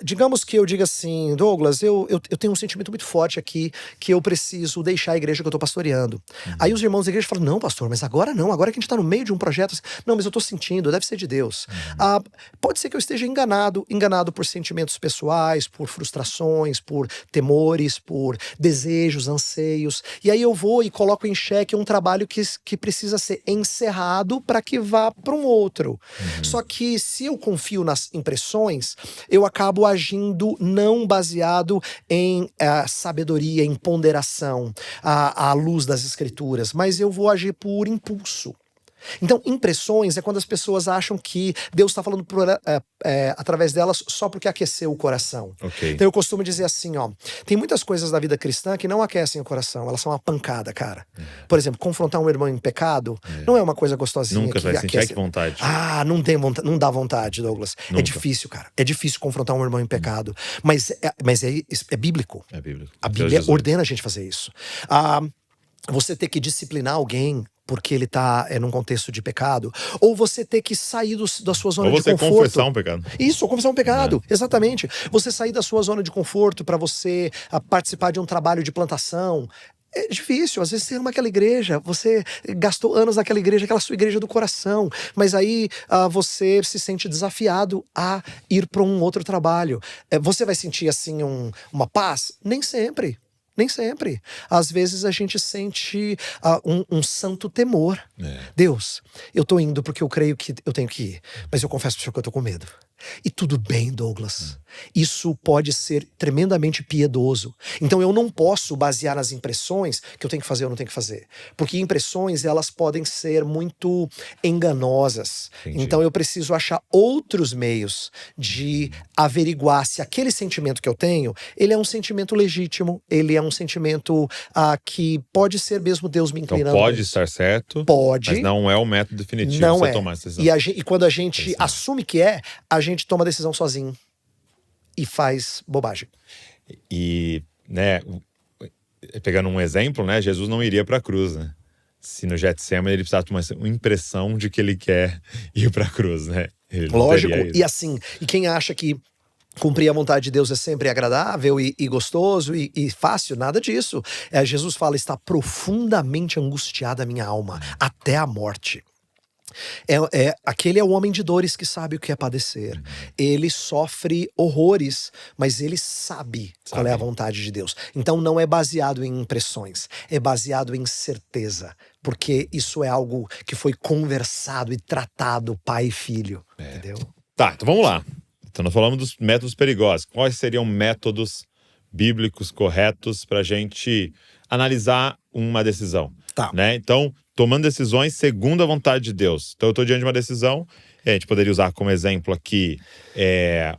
Digamos que eu diga assim, Douglas, eu tenho um sentimento muito forte aqui que eu preciso deixar a igreja que eu tô pastoreando. Aí os irmãos da igreja falam, não, pastor, mas agora não, agora que a gente tá no meio de um projeto, assim, não, mas eu tô sentindo, deve ser de Deus. Pode ser que eu esteja enganado por sentimentos pessoais, por frustrações, por temores, por desejos, anseios. E aí eu vou e coloco em xeque um trabalho que precisa ser encerrado para que vá para um outro. Só que se eu confio nas impressões, eu acabo agindo não baseado em sabedoria, em ponderação, à luz das escrituras, mas eu vou agir por impulso. Então, impressões é quando as pessoas acham que Deus está falando através delas só porque aqueceu o coração. Okay. Então eu costumo dizer assim, ó, tem muitas coisas da vida cristã que não aquecem o coração, elas são uma pancada, cara. Por exemplo, confrontar um irmão em pecado não é uma coisa gostosinha. Nunca que vai sentir, aquece. que vontade. Não dá vontade, Douglas. Nunca. É difícil, cara. É difícil confrontar um irmão em pecado. Mas é bíblico. É bíblico. A Bíblia ordena a gente fazer isso. Você ter que disciplinar alguém porque ele tá num contexto de pecado, ou você ter que sair da sua zona de conforto. Ou você confessar um pecado. Isso, ou confessar um pecado, exatamente. Você sair da sua zona de conforto para você participar de um trabalho de plantação. É difícil, às vezes você ama aquela igreja, você gastou anos naquela igreja, aquela sua igreja do coração, mas aí você se sente desafiado a ir para um outro trabalho. Você vai sentir assim uma paz? Nem sempre. Nem sempre. Às vezes a gente sente um santo temor. Deus, eu tô indo porque eu creio que eu tenho que ir, mas eu confesso pro senhor que eu tô com medo. E tudo bem, Douglas. Isso pode ser tremendamente piedoso. Então eu não posso basear nas impressões que eu tenho que fazer ou não tenho que fazer. Porque impressões, elas podem ser muito enganosas. Entendi. Então eu preciso achar outros meios de averiguar se aquele sentimento que eu tenho, ele é um sentimento legítimo, ele é um sentimento que pode ser mesmo Deus me inclinando. Então pode estar certo, pode, mas não é o método definitivo não pra é. você tomar essa decisão. E quando a gente assume que a gente toma a decisão sozinho e faz bobagem. E, né, pegando um exemplo, né, Jesus não iria pra cruz, né? Se no Getsemane ele precisava tomar uma impressão de que ele quer ir pra cruz, né? Ele não Lógico, teria ido. e assim, e quem acha que cumprir a vontade de Deus é sempre agradável e gostoso e fácil, nada disso. Jesus fala, está profundamente angustiada a minha alma, até a morte. Aquele é o homem de dores que sabe o que é padecer. Ele sofre horrores, mas ele sabe qual é a vontade de Deus. Então não é baseado em impressões, é baseado em certeza. Porque isso é algo que foi conversado e tratado pai e filho. Entendeu? Tá, então vamos lá. Então nós falamos dos métodos perigosos. Quais seriam métodos bíblicos corretos pra gente analisar uma decisão? Tá. Né? Então, tomando decisões segundo a vontade de Deus. Então eu tô diante de uma decisão A gente poderia usar como exemplo aqui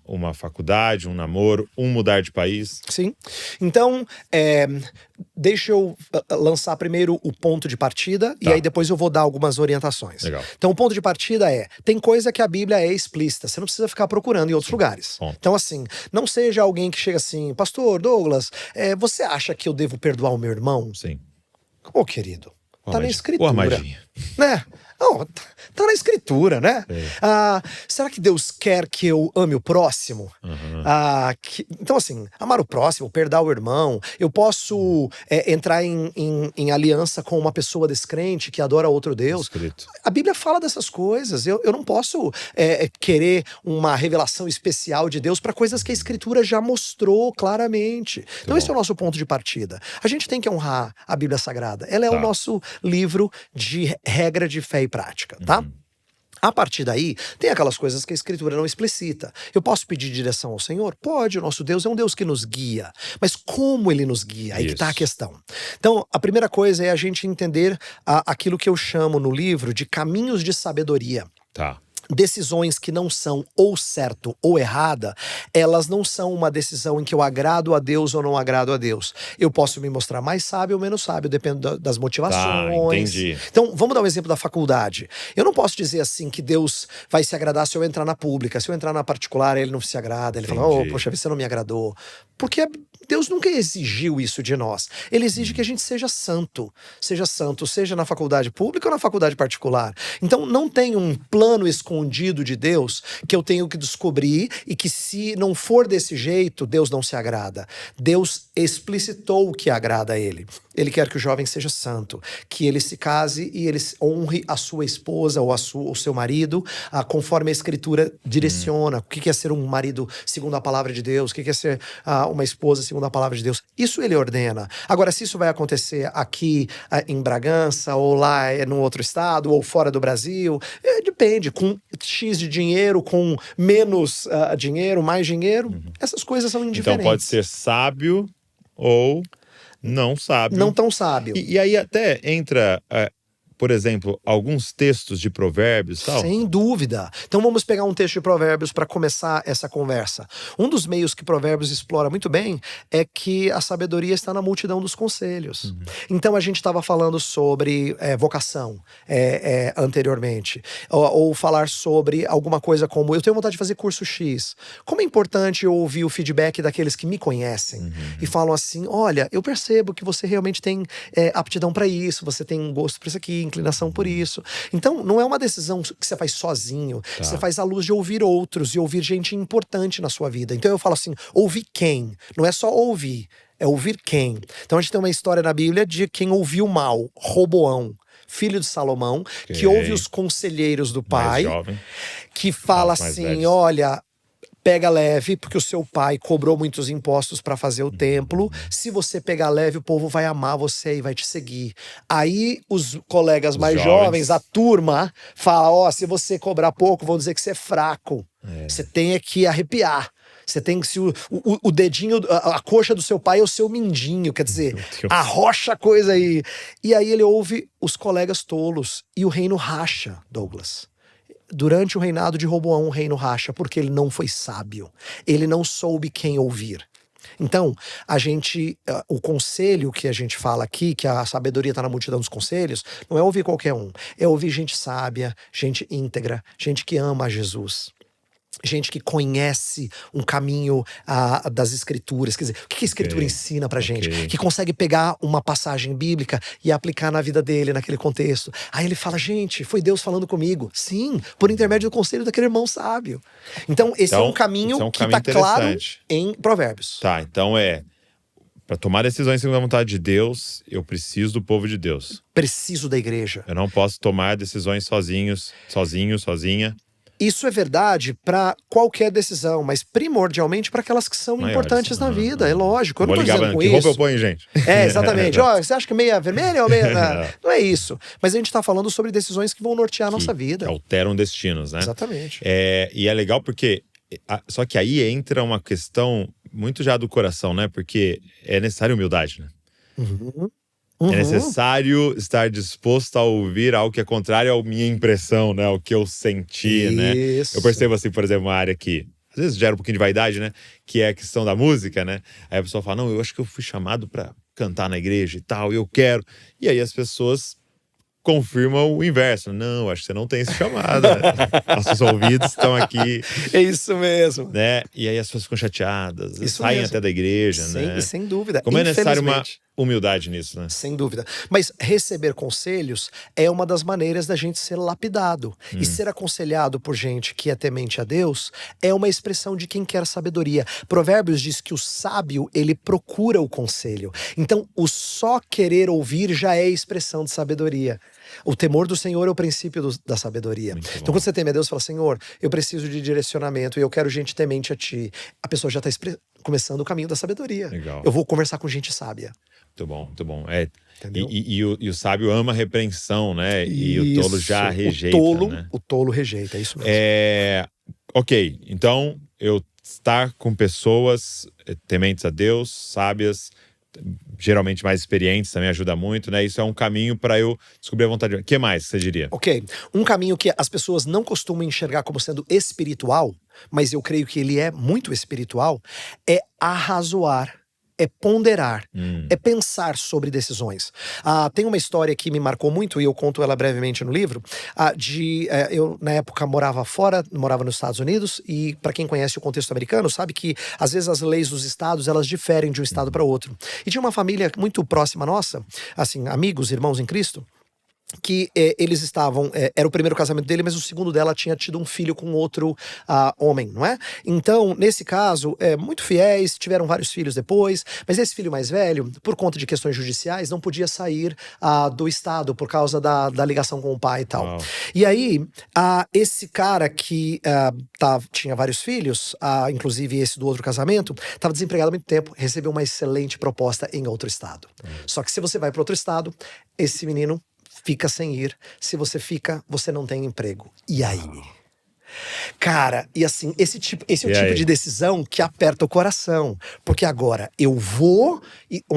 uma faculdade, um namoro, mudar de país. Sim. Então, deixa eu lançar primeiro o ponto de partida e aí depois eu vou dar algumas orientações. Legal. Então, o ponto de partida tem coisa que a Bíblia é explícita, você não precisa ficar procurando em outros lugares. Ponto. Então, assim, não seja alguém que chega assim, pastor Douglas, você acha que eu devo perdoar o meu irmão? Sim. Ô, querido, tá na escritura. Armadinha. Né? Não, tá na escritura, né? Será que Deus quer que eu ame o próximo? Então, assim, amar o próximo, perdoar o irmão. Eu posso entrar em aliança com uma pessoa descrente que adora outro Deus. Escrito. A Bíblia fala dessas coisas. Eu não posso querer uma revelação especial de Deus para coisas que a Escritura já mostrou claramente. Então, esse é o nosso ponto de partida. A gente tem que honrar a Bíblia Sagrada. Ela é o nosso livro de regra de fé e prática, tá? A partir daí, tem aquelas coisas que a Escritura não explicita. Eu posso pedir direção ao Senhor? Pode, o nosso Deus é um Deus que nos guia. Mas como Ele nos guia? Aí que tá a questão. Então, a primeira coisa é a gente entender aquilo que eu chamo no livro de caminhos de sabedoria. Tá. Decisões que não são ou certo ou errada, elas não são uma decisão em que eu agrado a Deus ou não agrado a Deus. Eu posso me mostrar mais sábio ou menos sábio, dependendo das motivações. Entendi. Então, vamos dar um exemplo da faculdade. Eu não posso dizer assim que Deus vai se agradar se eu entrar na pública. Se eu entrar na particular, Ele não se agrada. Ele fala, poxa, você não me agradou. Porque Deus nunca exigiu isso de nós. Ele exige que a gente seja santo. Seja na faculdade pública ou na faculdade particular. Então, não tem um plano escondido de Deus que eu tenho que descobrir e que se não for desse jeito, Deus não se agrada. Deus explicitou o que agrada a Ele. Ele quer que o jovem seja santo, que ele se case e ele honre a sua esposa ou o seu marido, conforme a Escritura direciona. O que é ser um marido segundo a palavra de Deus? O que é ser uma esposa segundo a palavra de Deus? Isso ele ordena. Agora, se isso vai acontecer aqui em Bragança, ou lá no outro estado, ou fora do Brasil, depende. Com X de dinheiro, com menos dinheiro, mais dinheiro, essas coisas são indiferentes. Então pode ser sábio ou não sábio. Não tão sábio. E aí até entra, por exemplo, alguns textos de Provérbios e tal. Sem dúvida. Então vamos pegar um texto de Provérbios para começar essa conversa. Um dos meios que Provérbios explora muito bem é que a sabedoria está na multidão dos conselhos. Então a gente estava falando sobre vocação anteriormente. Ou falar sobre alguma coisa como, eu tenho vontade de fazer curso X. Como é importante eu ouvir o feedback daqueles que me conhecem e falam assim, olha, eu percebo que você realmente tem aptidão para isso, você tem gosto por isso aqui, inclinação por isso. Então, não é uma decisão que você faz sozinho. Você faz à luz de ouvir outros e ouvir gente importante na sua vida. Então eu falo assim, ouvir quem? Não é só ouvir, é ouvir quem. Então a gente tem uma história na Bíblia de quem ouviu mal, Roboão, filho de Salomão, que ouve os conselheiros do pai, que fala assim, olha, pega leve, porque o seu pai cobrou muitos impostos para fazer o templo. Se você pegar leve, o povo vai amar você e vai te seguir. Aí os colegas mais jovens, a turma, fala, se você cobrar pouco, vão dizer que você é fraco. Você tem que arrepiar. Você tem que se o dedinho, a coxa do seu pai é o seu mindinho, quer dizer, arrocha a coisa aí. E aí ele ouve os colegas tolos e o reino racha, Douglas. Durante o reinado de Roboão, o reino racha porque ele não foi sábio. Ele não soube quem ouvir. Então, o conselho que a gente fala aqui, que a sabedoria está na multidão dos conselhos, não é ouvir qualquer um. É ouvir gente sábia, gente íntegra, gente que ama a Jesus. Gente que conhece um caminho das escrituras, quer dizer, o que a escritura ensina pra gente, que consegue pegar uma passagem bíblica e aplicar na vida dele, naquele contexto. Aí ele fala, gente, foi Deus falando comigo. Sim, por intermédio do conselho daquele irmão sábio. Então esse é um caminho que tá claro em Provérbios. Tá, então para tomar decisões segundo a vontade de Deus, eu preciso do povo de Deus. Preciso da igreja. Eu não posso tomar decisões sozinha. Isso é verdade para qualquer decisão, mas primordialmente para aquelas que são importantes na vida, é lógico. Eu não tô dizendo com isso. Que roupa eu ponho, gente? Exatamente. Você acha que meia vermelha ou meia... Não é isso. Mas a gente tá falando sobre decisões que vão nortear a nossa vida. Que alteram destinos, né? Exatamente. E é legal porque... Só que aí entra uma questão muito já do coração, né? Porque é necessária humildade, né? É necessário estar disposto a ouvir algo que é contrário à minha impressão, né? Ao que eu senti, né? Eu percebo, assim, por exemplo, uma área que às vezes gera um pouquinho de vaidade, né? Que é a questão da música, né? Aí a pessoa fala, não, eu acho que eu fui chamado pra cantar na igreja e tal, eu quero. E aí as pessoas confirmam o inverso. Não, acho que você não tem esse chamado, né? Nossos ouvidos estão aqui. É isso mesmo. Né? E aí as pessoas ficam chateadas, Isso saem mesmo. até da igreja, né? Sem dúvida. Como é necessário uma humildade nisso, né? Sem dúvida. Mas receber conselhos é uma das maneiras da gente ser lapidado. E ser aconselhado por gente que é temente a Deus é uma expressão de quem quer sabedoria. Provérbios diz que o sábio, ele procura o conselho. Então, o só querer ouvir já é expressão de sabedoria. O temor do Senhor é o princípio da sabedoria. Então, quando você teme a Deus, fala, Senhor, eu preciso de direcionamento e eu quero gente temente a Ti. A pessoa já está começando o caminho da sabedoria. Legal. Eu vou conversar com gente sábia. Muito bom, muito bom. E o sábio ama a repreensão, né? E o tolo já rejeita, né? O tolo rejeita, é isso mesmo. Ok, então eu estar com pessoas tementes a Deus, sábias, geralmente mais experientes também ajuda muito, né? Isso é um caminho para eu descobrir a vontade de Deus. O que mais você diria? Ok, um caminho que as pessoas não costumam enxergar como sendo espiritual, mas eu creio que ele é muito espiritual, é arrazoar. É ponderar, é pensar sobre decisões. Tem uma história que me marcou muito, e eu conto ela brevemente no livro, eu na época morava nos Estados Unidos, e para quem conhece o contexto americano, sabe que às vezes as leis dos estados, elas diferem de um estado para outro. E tinha uma família muito próxima nossa, assim, amigos, irmãos em Cristo, que eles estavam, era o primeiro casamento dele, mas o segundo dela tinha tido um filho com outro homem, não é? Então, nesse caso, muito fiéis, tiveram vários filhos depois, mas esse filho mais velho, por conta de questões judiciais, não podia sair do estado por causa da ligação com o pai e tal. Uau. E aí, esse cara que tinha vários filhos, inclusive esse do outro casamento, estava desempregado há muito tempo, recebeu uma excelente proposta em outro estado. Só que se você vai para outro estado, esse menino fica sem ir. Se você fica, você não tem emprego. E aí? Cara, e assim, esse é o tipo de decisão que aperta o coração. Porque agora eu vou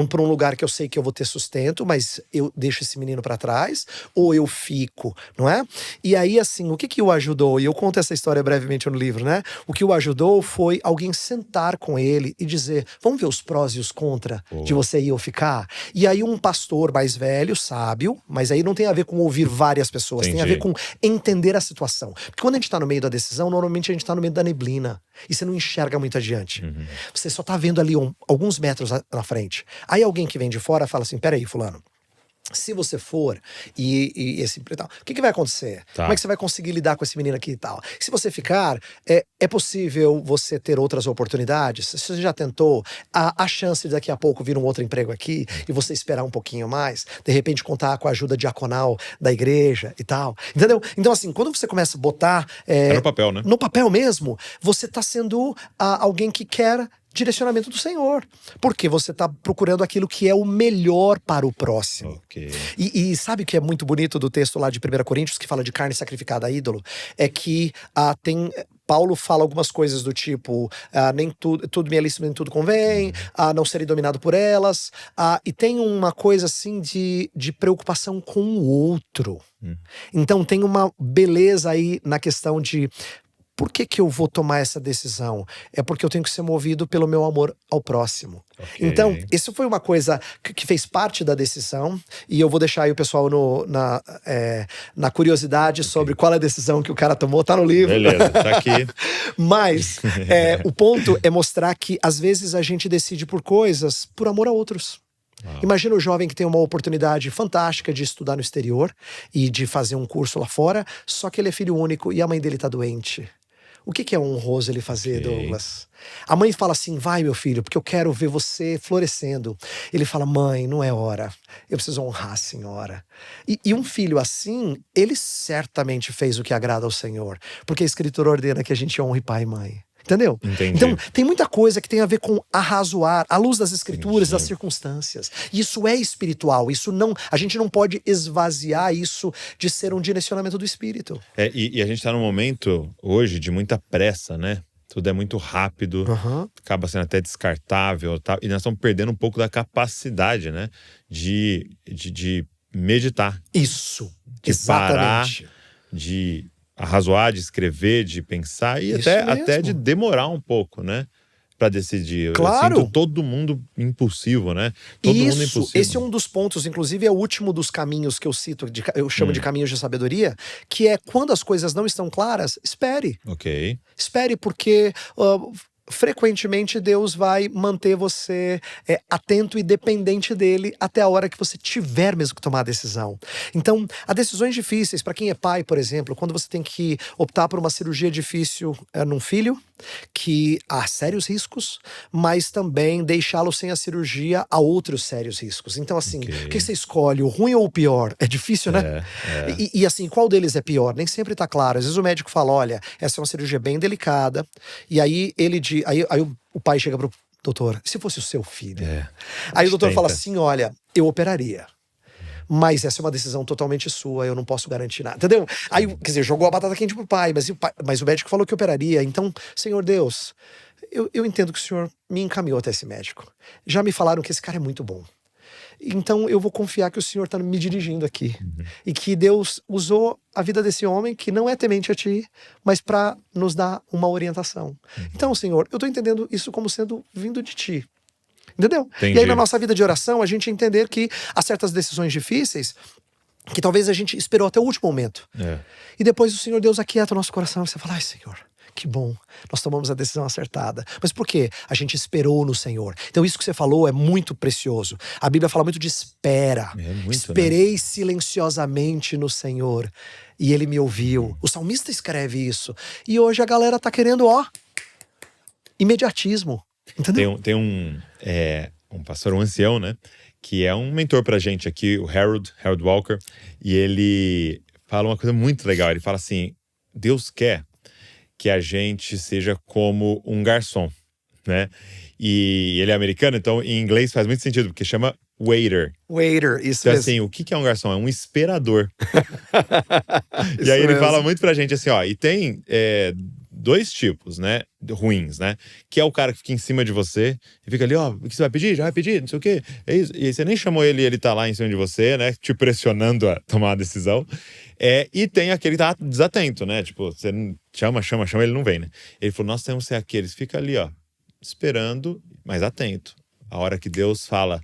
para um lugar que eu sei que eu vou ter sustento, mas eu deixo esse menino pra trás, ou eu fico, não é? E aí, assim, o que o ajudou? E eu conto essa história brevemente no livro, né? O que o ajudou foi alguém sentar com ele e dizer, vamos ver os prós e os contra de você ir ou ficar? E aí um pastor mais velho, sábio, mas aí não tem a ver com ouvir várias pessoas, tem a ver com entender a situação. Porque quando a gente tá no meio da decisão, normalmente a gente tá no meio da neblina e você não enxerga muito adiante. Você só tá vendo ali alguns metros na frente. Aí alguém que vem de fora fala assim, peraí, fulano, se você for e esse tal, o que vai acontecer? Tá. Como é que você vai conseguir lidar com esse menino aqui e tal? Se você ficar, é possível você ter outras oportunidades? Se você já tentou, a chance de daqui a pouco vir um outro emprego aqui e você esperar um pouquinho mais, de repente contar com a ajuda diaconal da igreja e tal, entendeu? Então assim, quando você começa a botar no papel, né? No papel mesmo, você tá sendo alguém que quer direcionamento do Senhor, porque você está procurando aquilo que é o melhor para o próximo. Okay. E sabe o que é muito bonito do texto lá de 1 Coríntios, que fala de carne sacrificada a ídolo? É que Paulo fala algumas coisas do tipo, nem tudo me é lícito, nem tudo convém, não serei dominado por elas, e tem uma coisa assim de preocupação com o outro. Então tem uma beleza aí na questão de por que eu vou tomar essa decisão? É porque eu tenho que ser movido pelo meu amor ao próximo. Okay. Então, isso foi uma coisa que fez parte da decisão. E eu vou deixar aí o pessoal na curiosidade sobre qual é a decisão que o cara tomou. Tá no livro. Beleza, tá aqui. Mas o ponto é mostrar que às vezes a gente decide por coisas por amor a outros. Imagina o jovem que tem uma oportunidade fantástica de estudar no exterior e de fazer um curso lá fora, só que ele é filho único e a mãe dele tá doente. O que é honroso ele fazer, Douglas? A mãe fala assim, vai meu filho, porque eu quero ver você florescendo. Ele fala, mãe, não é hora. Eu preciso honrar a senhora. E um filho assim, ele certamente fez o que agrada ao Senhor. Porque a Escritura ordena que a gente honre pai e mãe. Entendeu? Entendi. Então, tem muita coisa que tem a ver com arrazoar, à luz das escrituras, das circunstâncias. Isso é espiritual, a gente não pode esvaziar isso de ser um direcionamento do Espírito. E a gente tá num momento, hoje, de muita pressa, né? Tudo é muito rápido, Aham. acaba sendo até descartável, tá? E nós estamos perdendo um pouco da capacidade, né? De meditar, Isso, de parar, exatamente. de arrazoar, de escrever, de pensar e Isso até de mesmo. demorar um pouco, né? Para decidir. Eu sinto Claro. todo mundo impulsivo, né? Todo mundo Isso, esse é impulsivo. um dos pontos, inclusive é o último dos caminhos que eu cito, eu chamo de Hum, caminhos de sabedoria, que é quando as coisas não estão claras, espere. ok. Espere, porque frequentemente Deus vai manter você atento e dependente dele até a hora que você tiver mesmo que tomar a decisão. Então, há decisões difíceis, para quem é pai, por exemplo, quando você tem que optar por uma cirurgia difícil num filho, que há sérios riscos, mas também deixá-lo sem a cirurgia há outros sérios riscos. Então, assim, o que Ok. você escolhe, o ruim ou o pior? É difícil, né? É. Assim, qual deles é pior? Nem sempre tá claro. Às vezes o médico fala, olha, essa é uma cirurgia bem delicada. E aí aí o pai chega pro doutor, se fosse o seu filho. É. A Aí o gente doutor fala tenta. assim, olha, eu operaria. Mas essa é uma decisão totalmente sua, eu não posso garantir nada. Entendeu? Aí, quer dizer, jogou a batata quente pro pai, mas o médico falou que operaria. Então, Senhor Deus, eu entendo que o senhor me encaminhou até esse médico. Já me falaram que esse cara é muito bom. Então eu vou confiar que o Senhor está me dirigindo aqui. Uhum. E que Deus usou a vida desse homem, que não é temente a ti, mas para nos dar uma orientação. Então, Senhor, eu estou entendendo isso como sendo vindo de ti. Entendeu? E aí, na Entendi. nossa vida de oração, a gente entender que há certas decisões difíceis que talvez a gente esperou até o último momento. É. E depois o Senhor Deus aquieta o nosso coração. E você fala, ai, Senhor, que bom, nós tomamos a decisão acertada. Mas por quê? A gente esperou no Senhor. Então isso que você falou é muito precioso. A Bíblia fala muito de espera. É muito, né? Esperei silenciosamente no Senhor e Ele me ouviu. O salmista escreve isso. E hoje a galera tá querendo, imediatismo. Entendeu? Tem um pastor, um ancião, né? Que é um mentor pra gente aqui, o Harold Walker. E ele fala uma coisa muito legal. Ele fala assim: Deus quer que a gente seja como um garçom, né? E ele é americano, então em inglês faz muito sentido, porque chama waiter. Waiter, isso Então, mesmo. assim, o que é um garçom? É um esperador. E Isso aí ele mesmo. fala muito pra gente assim, ó, e tem dois tipos, né, ruins, né? Que é o cara que fica em cima de você e fica ali, ó, o que você vai pedir? Já vai pedir, não sei o quê. É isso. E aí você nem chamou ele tá lá em cima de você, né, te pressionando a tomar uma decisão. E tem aquele que tá desatento, né? Tipo, você chama, ele não vem, né? Ele falou, nós temos que ser aqueles, fica ali, ó, esperando, mas atento. A hora que Deus fala,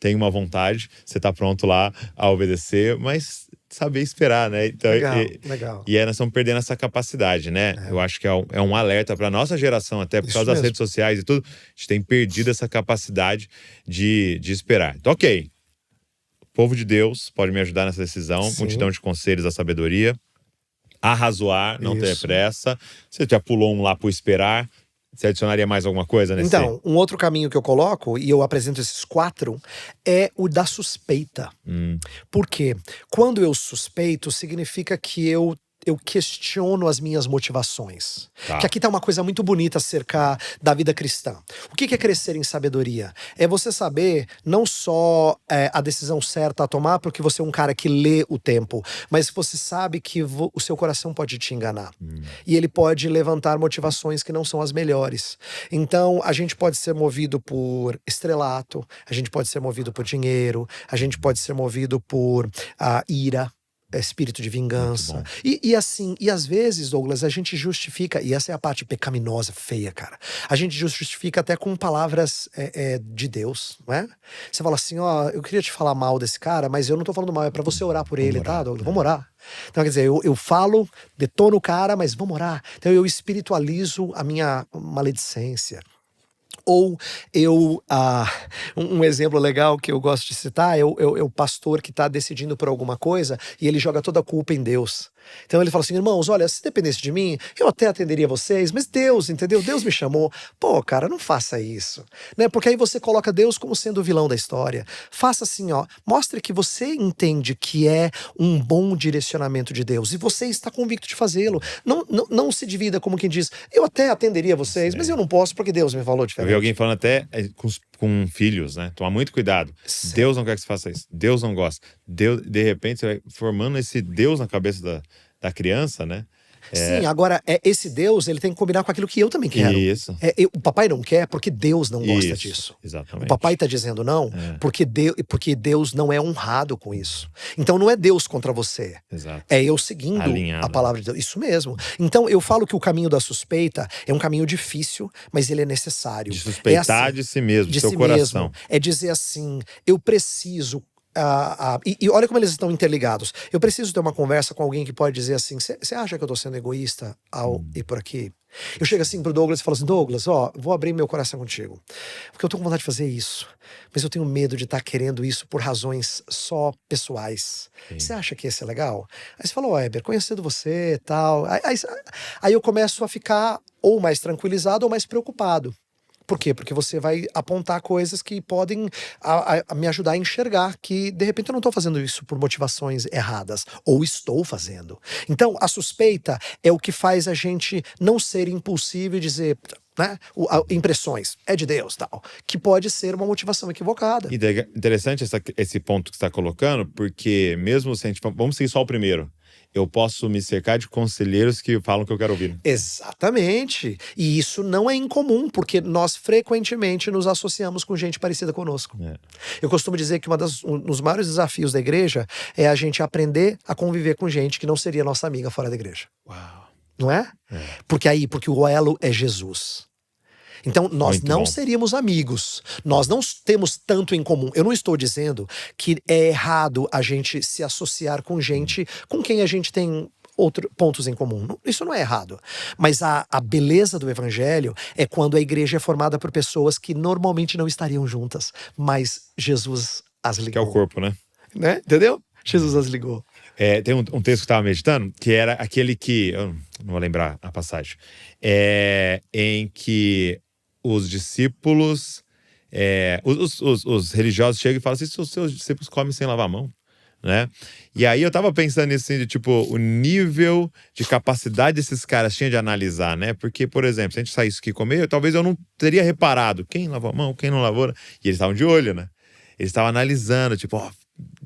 tem uma vontade, você tá pronto lá a obedecer, mas saber esperar, né? Então, Legal. nós estamos perdendo essa capacidade, né? Eu acho que é um alerta para nossa geração, até por Isso causa das mesmo. redes sociais e tudo. A gente tem perdido essa capacidade de esperar. Então, ok. O povo de Deus pode me ajudar nessa decisão. Sim. Multidão de conselhos da sabedoria. Arrazoar, não ter Isso. pressa. Você já pulou um lá pro esperar. Você adicionaria mais alguma coisa nesse? Então, um outro caminho que eu coloco, e eu apresento esses 4, é o da suspeita. Por quê? Quando eu suspeito, significa que eu questiono as minhas motivações. Tá. Que aqui tá uma coisa muito bonita acerca da vida cristã. O que é crescer em sabedoria? É você saber não só a decisão certa a tomar, porque você é um cara que lê o tempo, mas você sabe que o seu coração pode te enganar. E ele pode levantar motivações que não são as melhores. Então, a gente pode ser movido por estrelato, a gente pode ser movido por dinheiro, a gente pode ser movido por ira, espírito de vingança. E às vezes, Douglas, a gente justifica, e essa é a parte pecaminosa, feia, cara. A gente justifica até com palavras de Deus, não é? Você fala assim, eu queria te falar mal desse cara, mas eu não tô falando mal, é pra você orar por ele, tá, Douglas? Vamos orar. Então, quer dizer, eu falo, detono o cara, mas vamos orar. Então eu espiritualizo a minha maledicência. Ou um exemplo legal que eu gosto de citar é o pastor que está decidindo por alguma coisa e ele joga toda a culpa em Deus. Então ele fala assim, irmãos, olha, se dependesse de mim, eu até atenderia vocês, mas Deus, entendeu? Deus me chamou. Pô, cara, não faça isso, né? Porque aí você coloca Deus como sendo o vilão da história. Faça assim, mostre que você entende que é um bom direcionamento de Deus e você está convicto de fazê-lo. Não se divida como quem diz, eu até atenderia vocês, mas eu não posso porque Deus me falou Eu diferente. vi alguém falando até com filhos, né? Tomar muito cuidado. Sim. Deus não quer que você faça isso. Deus não gosta. Deus, de repente, você vai formando esse Deus na cabeça da criança, né? Sim, agora, esse Deus, ele tem que combinar com aquilo que eu também quero. Isso. O papai não quer porque Deus não gosta Isso, disso. exatamente. O papai tá dizendo não porque Deus não é honrado com isso. Então não é Deus contra você. Exato. É eu seguindo Alinhado. a palavra de Deus. Isso mesmo. Então eu falo que o caminho da suspeita é um caminho difícil, mas ele é necessário. De suspeitar assim, de si mesmo, de seu si coração. mesmo. É dizer assim, eu preciso. E olha como eles estão interligados. Eu preciso ter uma conversa com alguém que pode dizer assim: você acha que eu tô sendo egoísta ao ir por aqui? Eu chego assim pro Douglas e falo assim: Douglas, ó, vou abrir meu coração contigo. Porque eu tô com vontade de fazer isso. Mas eu tenho medo de estar querendo isso por razões só pessoais. Você acha que esse é legal? Aí você fala: ó, Heber, conhecendo você e tal. Aí eu começo a ficar ou mais tranquilizado ou mais preocupado. Por quê? Porque você vai apontar coisas que podem me ajudar a enxergar que, de repente, eu não estou fazendo isso por motivações erradas. Ou estou fazendo. Então, a suspeita é o que faz a gente não ser impulsivo e dizer, né, impressões, é de Deus, tal. Que pode ser uma motivação equivocada. E interessante esse ponto que você está colocando, porque mesmo se a gente... Vamos seguir só o primeiro. Eu posso me cercar de conselheiros que falam o que eu quero ouvir. Exatamente. E isso não é incomum, porque nós frequentemente nos associamos com gente parecida conosco. Eu costumo dizer que um dos maiores desafios da igreja é a gente aprender a conviver com gente que não seria nossa amiga fora da igreja. Uau. Não é? Porque o elo é Jesus. Então, nós Muito não bom. seríamos amigos. Nós não temos tanto em comum. Eu não estou dizendo que é errado a gente se associar com gente com quem a gente tem outros pontos em comum. Isso não é errado. Mas a beleza do evangelho é quando a igreja é formada por pessoas que normalmente não estariam juntas, mas Jesus as ligou. Que é o corpo, né? Entendeu? Jesus as ligou. Tem um texto que eu estava meditando, que era aquele que... Eu não vou lembrar a passagem. Em que os discípulos, os religiosos chegam e falam assim: se os seus discípulos comem sem lavar a mão, né? E aí eu tava pensando nisso, assim, de tipo, o nível de capacidade desses caras tinham de analisar, né? Porque, por exemplo, se a gente saísse aqui comer, talvez eu não teria reparado quem lavou a mão, quem não lavou, né? E eles estavam de olho, né? Eles estavam analisando, tipo,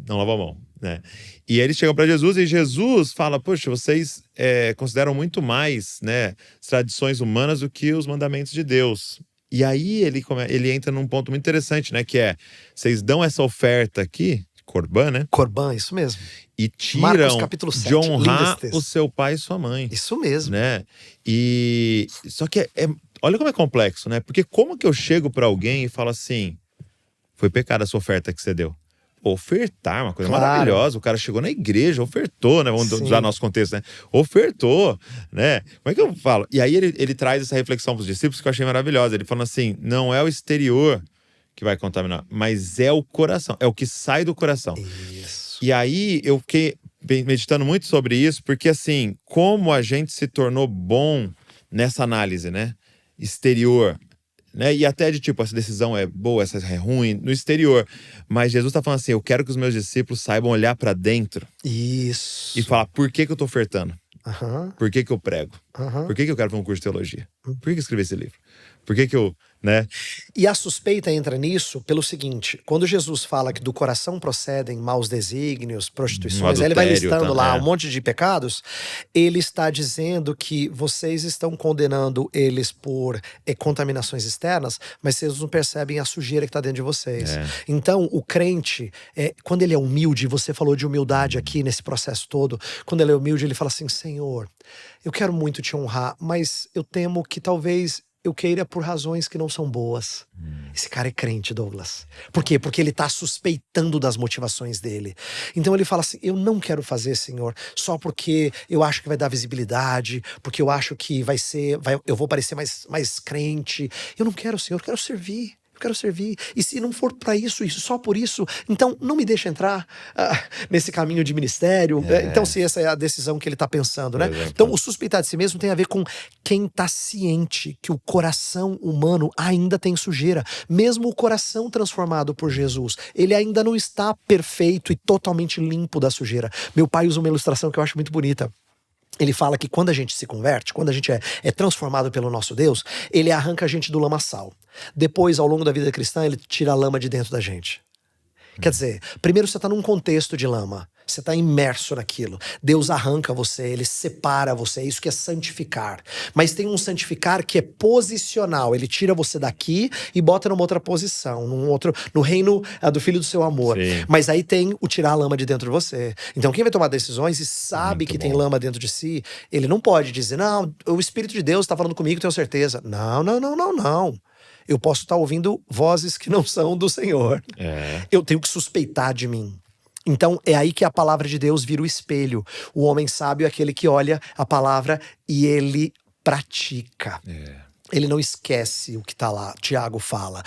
não lavou a mão, né? E aí eles chegam para Jesus e Jesus fala: poxa, vocês consideram muito mais, né, as tradições humanas do que os mandamentos de Deus. E aí ele entra num ponto muito interessante, né? Que vocês dão essa oferta aqui, Corban, né? Corban, isso mesmo. E tiram Marcos, capítulo 7, de honrar lindo esse texto. o seu pai e sua mãe. Isso mesmo. Né? E só que olha como é complexo, né? Porque como que eu chego para alguém e falo assim: foi pecado a sua oferta que você deu? Ofertar, uma coisa maravilhosa. O cara chegou na igreja, ofertou, né? Vamos usar nosso contexto, né? Ofertou, né? Como é que eu falo? E aí ele traz essa reflexão para os discípulos que eu achei maravilhosa. Ele fala assim: não é o exterior que vai contaminar, mas é o coração, é o que sai do coração. Isso. E aí eu fiquei meditando muito sobre isso, porque assim, como a gente se tornou bom nessa análise, né? Exterior, né? E até de tipo, essa decisão é boa, essa é ruim, no exterior. Mas Jesus tá falando assim: eu quero que os meus discípulos saibam olhar para dentro. Isso. E falar: por que eu tô ofertando? Por que eu prego? Por que eu quero fazer um curso de teologia? Por que eu escrevi esse livro? Por que eu, né? E a suspeita entra nisso pelo seguinte: quando Jesus fala que do coração procedem maus desígnios, prostituições, ele vai listando lá um monte de pecados, ele está dizendo que vocês estão condenando eles por contaminações externas, mas vocês não percebem a sujeira que está dentro de vocês. Então, o crente, quando ele é humilde, você falou de humildade aqui nesse processo todo, quando ele é humilde, ele fala assim: Senhor, eu quero muito te honrar, mas eu temo que talvez eu queira por razões que não são boas. Esse cara é crente, Douglas. Por quê? Porque ele tá suspeitando das motivações dele. Então ele fala assim: eu não quero fazer, Senhor, só porque eu acho que vai dar visibilidade, porque eu acho que eu vou parecer mais crente. Eu não quero, Senhor, eu quero servir. Eu quero servir. E se não for para isso, só por isso, então não me deixa entrar nesse caminho de ministério. Então, se essa é a decisão que ele tá pensando, né? Então, o suspeitar de si mesmo tem a ver com quem tá ciente que o coração humano ainda tem sujeira. Mesmo o coração transformado por Jesus, ele ainda não está perfeito e totalmente limpo da sujeira. Meu pai usa uma ilustração que eu acho muito bonita. Ele fala que quando a gente se converte, quando a gente é transformado pelo nosso Deus, ele arranca a gente do lamaçal. Depois, ao longo da vida cristã, ele tira a lama de dentro da gente. Quer dizer, primeiro você está num contexto de lama. Você está imerso naquilo. Deus arranca você, Ele separa você. É isso que é santificar. Mas tem um santificar que é posicional. Ele tira você daqui e bota numa outra posição, no reino do Filho do seu amor. Sim. Mas aí tem o tirar a lama de dentro de você. Então quem vai tomar decisões e sabe Muito que bom. tem lama dentro de si, ele não pode dizer, não, o Espírito de Deus está falando comigo, tenho certeza. Não, não, não, não, não. Eu posso estar ouvindo vozes que não são do Senhor. Eu tenho que suspeitar de mim. Então é aí que a palavra de Deus vira o espelho. O homem sábio é aquele que olha a palavra e ele pratica. Ele não esquece o que está lá. Tiago fala.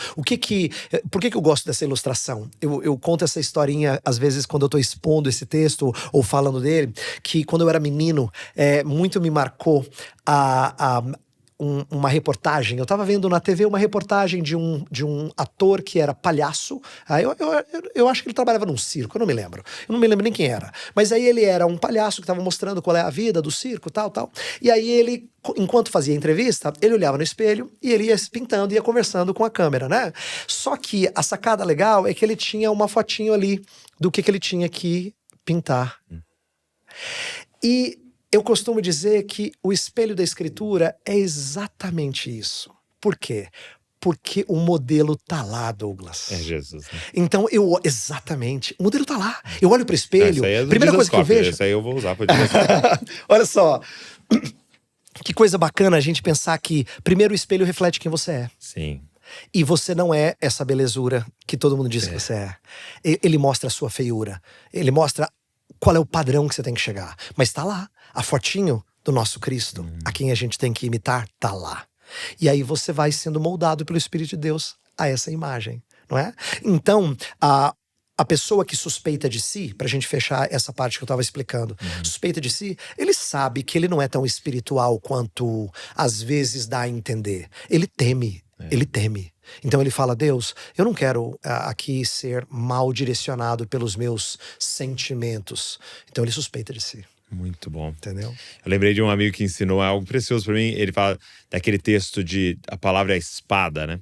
Por que eu gosto dessa ilustração? Eu conto essa historinha, às vezes, quando eu estou expondo esse texto ou falando dele, que quando eu era menino, muito me marcou uma reportagem. Eu estava vendo na TV uma reportagem de um ator que era palhaço. Eu acho que ele trabalhava num circo, eu não me lembro. Eu não me lembro nem quem era. Mas aí ele era um palhaço que estava mostrando qual é a vida do circo, tal. E aí ele, enquanto fazia a entrevista, ele olhava no espelho e ele ia se pintando, ia conversando com a câmera, né? Só que a sacada legal é que ele tinha uma fotinho ali do que ele tinha que pintar. E eu costumo dizer que o espelho da Escritura é exatamente isso. Por quê? Porque o modelo tá lá, Douglas. É Jesus, né? Então, exatamente, o modelo tá lá. Eu olho pro espelho, Essa aí é do primeira Jesus coisa que eu Coffee. vejo... Essa aí eu vou usar pra Jesus. Olha só, que coisa bacana a gente pensar que, primeiro, o espelho reflete quem você é. Sim. E você não é essa belezura que todo mundo diz que você é. Ele mostra a sua feiura. Ele mostra qual é o padrão que você tem que chegar. Mas tá lá. A fotinho do nosso Cristo, a quem a gente tem que imitar, tá lá. E aí você vai sendo moldado pelo Espírito de Deus a essa imagem, não é? Então, a pessoa que suspeita de si, pra gente fechar essa parte que eu tava explicando, suspeita de si, ele sabe que ele não é tão espiritual quanto às vezes dá a entender. Ele teme. Ele teme. Então ele fala, Deus, eu não quero aqui ser mal direcionado pelos meus sentimentos. Então ele suspeita de si. Muito bom. Entendeu? Eu lembrei de um amigo que ensinou algo precioso pra mim. Ele fala daquele texto de a palavra é espada, né?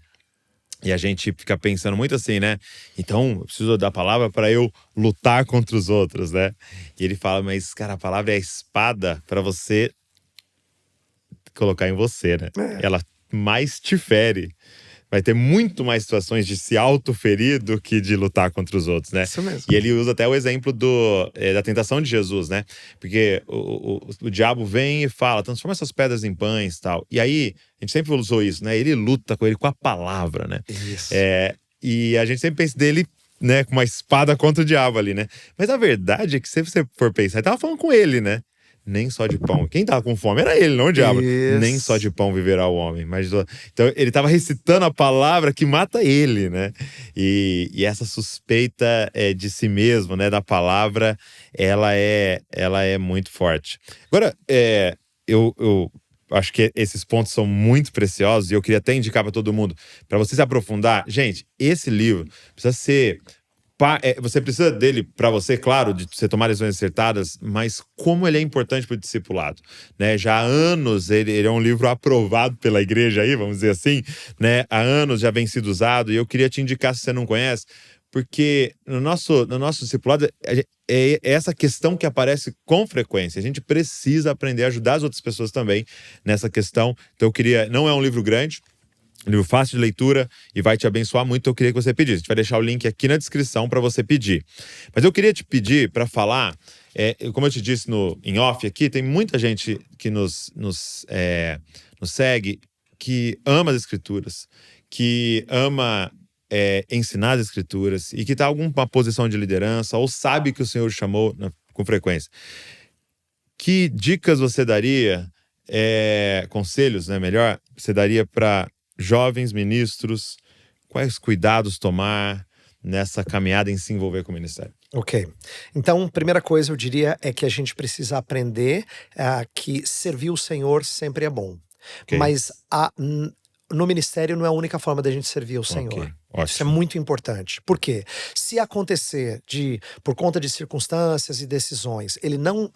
E a gente fica pensando muito assim, né? Então, eu preciso da palavra para eu lutar contra os outros, né? E ele fala, mas, cara, a palavra é a espada para você colocar em você, né? Ela mais te fere. Vai ter muito mais situações de se autoferir do que de lutar contra os outros, né? Isso mesmo. E ele usa até o exemplo da tentação de Jesus, né? Porque o diabo vem e fala, transforma essas pedras em pães e tal. E aí, a gente sempre usou isso, né? Ele luta com ele com a palavra, né? Isso. E a gente sempre pensa dele, né, com uma espada contra o diabo ali, né? Mas a verdade é que se você for pensar, ele tava falando com ele, né? Nem só de pão. Quem tava com fome era ele, não o diabo. Isso. Nem só de pão viverá o homem. Então ele tava recitando a palavra que mata ele, né? E essa suspeita de si mesmo, né, da palavra, ela é muito forte. Agora, eu acho que esses pontos são muito preciosos e eu queria até indicar para todo mundo, para você se aprofundar. Gente, esse livro precisa ser... Você precisa dele para você, claro, de você tomar decisões acertadas, mas como ele é importante para o discipulado, né? Já há anos ele é um livro aprovado pela igreja aí, vamos dizer assim, né? Há anos já vem sido usado e eu queria te indicar se você não conhece, porque no nosso discipulado é essa questão que aparece com frequência. A gente precisa aprender a ajudar as outras pessoas também nessa questão. Então eu queria, não é um livro grande, um livro fácil de leitura e vai te abençoar muito. Eu queria que você pedisse. A gente vai deixar o link aqui na descrição para você pedir. Mas eu queria te pedir para falar, como eu te disse em off aqui, tem muita gente que nos segue, que ama as escrituras, que ama ensinar as escrituras e que está em alguma posição de liderança ou sabe que o Senhor chamou com frequência. Que dicas você daria, conselhos, né, melhor, você daria para jovens ministros, quais cuidados tomar nessa caminhada em se envolver com o ministério? Ok. Então, primeira coisa eu diria é que a gente precisa aprender que servir o Senhor sempre é bom. Okay. Mas no ministério não é a única forma da gente servir o Senhor. Okay. Isso é muito importante. Por quê? Se acontecer por conta de circunstâncias e decisões, ele não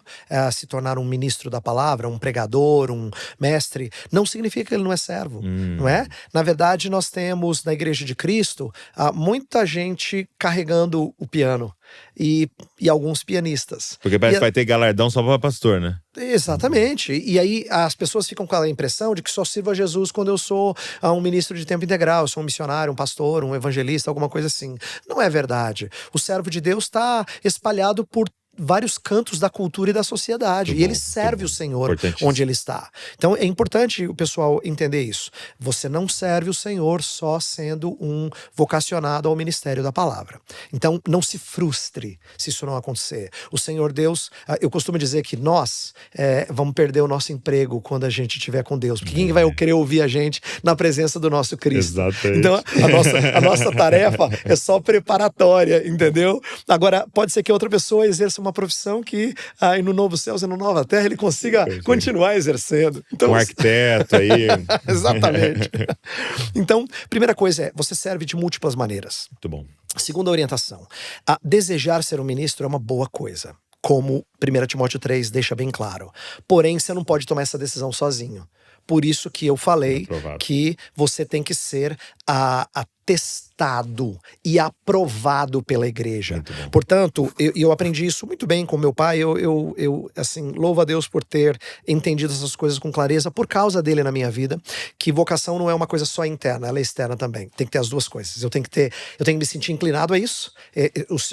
se tornar um ministro da palavra, um pregador, um mestre, não significa que ele não é servo, não é? Na verdade, nós temos na Igreja de Cristo muita gente carregando o piano, e alguns pianistas. Porque parece E que vai ter galardão só para pastor, né? Exatamente. E aí as pessoas ficam com a impressão de que só sirvo a Jesus quando eu sou um ministro de tempo integral, eu sou um missionário, um pastor, um evangelista, alguma coisa assim. Não é verdade. O servo de Deus está espalhado por vários cantos da cultura e da sociedade. Muito E ele bom, serve muito o bom. Senhor Importantíssimo. onde ele está. Então é importante o pessoal entender isso. Você não serve o Senhor só sendo um vocacionado ao ministério da palavra. Então não se frustre se isso não acontecer. O Senhor Deus, eu costumo dizer que nós vamos perder o nosso emprego quando a gente estiver com Deus. Porque quem vai querer ouvir a gente na presença do nosso Cristo? Exatamente. Então a nossa tarefa é só preparatória, entendeu? Agora, pode ser que outra pessoa exerça uma profissão que no novo céu e no nova terra ele consiga continuar exercendo. Então, Um arquiteto aí. exatamente. Então, primeira coisa é, você serve de múltiplas maneiras. Muito bom. Segunda orientação, desejar ser um ministro é uma boa coisa, como 1 Timóteo 3 deixa bem claro. Porém, você não pode tomar essa decisão sozinho. Por isso que eu falei que você tem que ser atestado e aprovado pela igreja. Portanto, eu aprendi isso muito bem com meu pai. Eu assim, louvo a Deus por ter entendido essas coisas com clareza por causa dele na minha vida, que vocação não é uma coisa só interna, ela é externa também. Tem que ter as duas coisas. Eu tenho que me sentir inclinado a isso.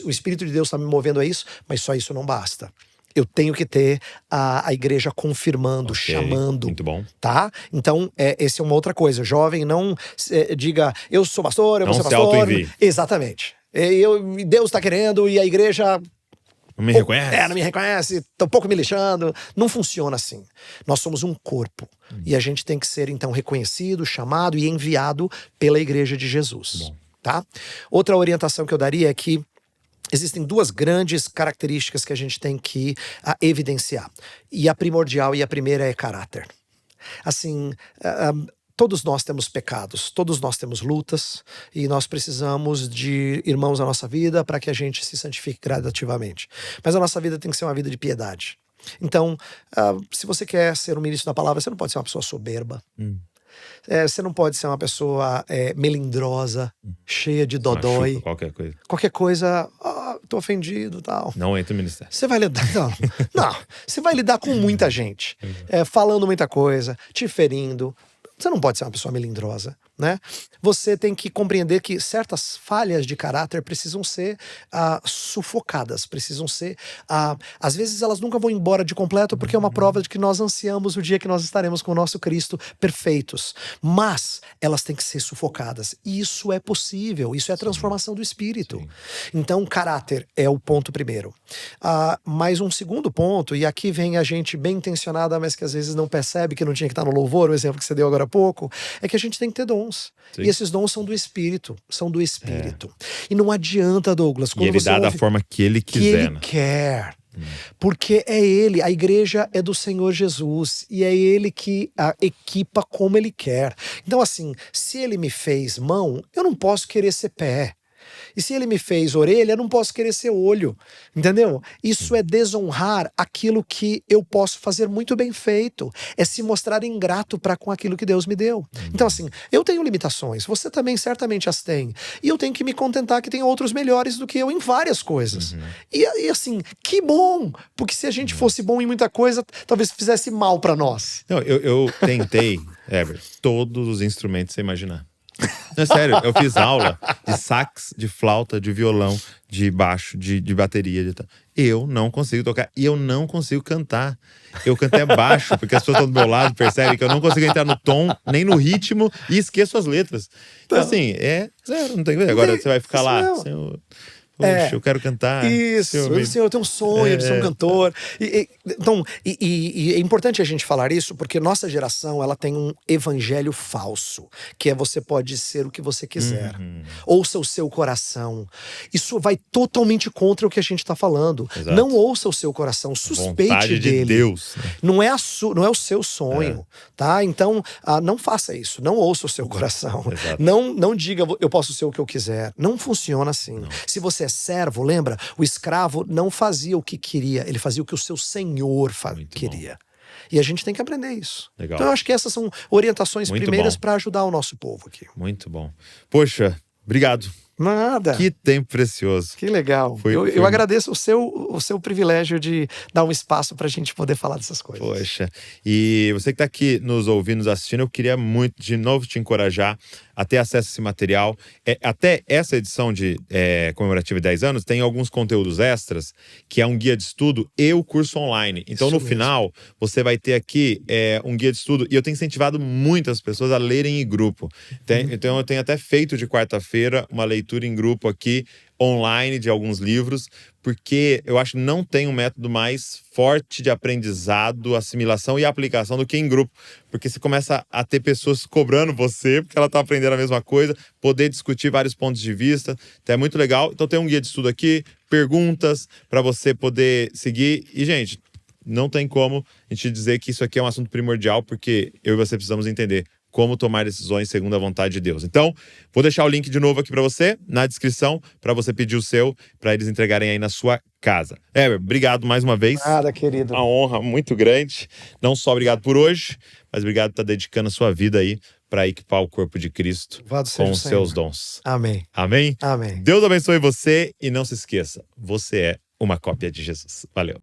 O Espírito de Deus está me movendo a isso, mas só isso não basta. Eu tenho que ter a igreja confirmando, chamando. Muito bom. Tá? Então, essa é uma outra coisa. Jovem, não diga, eu sou pastor, eu vou ser pastor. Não se auto-envie. Exatamente. Deus está querendo e a igreja não me reconhece. Não me reconhece, tá um pouco me lixando. Não funciona assim. Nós somos um corpo. E a gente tem que ser, então, reconhecido, chamado e enviado pela igreja de Jesus. Tá? Outra orientação que eu daria é que existem duas grandes características que a gente tem que evidenciar. E a primordial e a primeira é caráter. Assim, todos nós temos pecados, todos nós temos lutas e nós precisamos de irmãos na nossa vida para que a gente se santifique gradativamente. Mas a nossa vida tem que ser uma vida de piedade. Então, se você quer ser um ministro da palavra, você não pode ser uma pessoa soberba. Você não pode ser uma pessoa melindrosa, cheia de dodói. Qualquer coisa. Qualquer coisa, tô ofendido, tal. Não entra no ministério. Você vai lidar, não, você vai lidar com muita gente, falando muita coisa, te ferindo. Você não pode ser uma pessoa melindrosa, né? Você tem que compreender que certas falhas de caráter precisam ser sufocadas, precisam ser... às vezes elas nunca vão embora de completo porque é uma prova de que nós ansiamos o dia que nós estaremos com o nosso Cristo perfeitos. Mas elas têm que ser sufocadas. E isso é possível, isso é a transformação do Espírito. Sim. Então, caráter é o ponto primeiro. Mais um segundo ponto, e aqui vem a gente bem intencionada, mas que às vezes não percebe que não tinha que estar no louvor, o exemplo que você deu agora há pouco, é que a gente tem que ter dons. Sim. E esses dons são do Espírito, E não adianta, Douglas, quando e ele você dá da forma que ele quiser. Que ele quer. Porque é ele, a igreja é do Senhor Jesus e é ele que equipa como ele quer. Então assim, se ele me fez mão, eu não posso querer ser pé. E se ele me fez orelha, eu não posso querer ser olho, entendeu? Isso é desonrar aquilo que eu posso fazer muito bem feito. É se mostrar ingrato para com aquilo que Deus me deu. Então assim, eu tenho limitações, você também certamente as tem. E eu tenho que me contentar que tem outros melhores do que eu em várias coisas. E assim, que bom! Porque se a gente fosse bom em muita coisa, talvez fizesse mal para nós. Não, eu tentei, Herbert, todos os instrumentos você imaginar. Não, sério, eu fiz aula de sax, de flauta, de violão, de baixo, de bateria. Eu não consigo tocar e eu não consigo cantar. Eu canto é baixo, porque as pessoas estão do meu lado, percebem que eu não consigo entrar no tom, nem no ritmo e esqueço as letras. Então assim, zero, não tem que ver. Agora você vai ficar lá, Senhor... Poxa, eu quero cantar. Isso, Senhor, eu tenho um sonho de ser um cantor. Então, é importante a gente falar isso, porque nossa geração, ela tem um evangelho falso, que é você pode ser o que você quiser. Ouça o seu coração. Isso vai totalmente contra o que a gente está falando. Exato. Não ouça o seu coração, suspeite vontade dele. De Deus. Não é o seu sonho, tá? Então, não faça isso. Não ouça o seu coração. Não diga, eu posso ser o que eu quiser. Não funciona assim. Não. Se você é servo, lembra? O escravo não fazia o que queria, ele fazia o que o seu senhor queria. E a gente tem que aprender isso. Legal. Então eu acho que essas são orientações primeiras para ajudar o nosso povo aqui. Muito bom. Poxa, obrigado. Nada. Que tempo precioso. Que legal. Foi- Eu agradeço o seu privilégio de dar um espaço pra gente poder falar dessas coisas. Poxa, e você que está aqui nos ouvindo, nos assistindo, eu queria muito, de novo, te encorajar a ter acesso a esse material. Até essa edição de comemorativa de 10 anos tem alguns conteúdos extras, que é um guia de estudo e o curso online. Então, Isso no mesmo. final, você vai ter aqui um guia de estudo, e eu tenho incentivado muitas pessoas a lerem em grupo. Então, eu tenho até feito de quarta-feira uma leitura em grupo aqui, online, de alguns livros, porque eu acho que não tem um método mais forte de aprendizado, assimilação e aplicação do que em grupo. Porque você começa a ter pessoas cobrando você, porque ela está aprendendo a mesma coisa, poder discutir vários pontos de vista. Então é muito legal. Então tem um guia de estudo aqui, perguntas para você poder seguir. E, gente, não tem como a gente dizer que isso aqui é um assunto primordial, porque eu e você precisamos entender como tomar decisões segundo a vontade de Deus. Então, vou deixar o link de novo aqui para você, na descrição, para você pedir o seu, para eles entregarem aí na sua casa. Heber, obrigado mais uma vez. Nada, querido. Uma honra muito grande. Não só obrigado por hoje, mas obrigado por estar dedicando a sua vida aí para equipar o corpo de Cristo Louvado seja com o os Senhor. seus dons. Amém. Amém? Amém. Deus abençoe você e não se esqueça, você é uma cópia de Jesus. Valeu.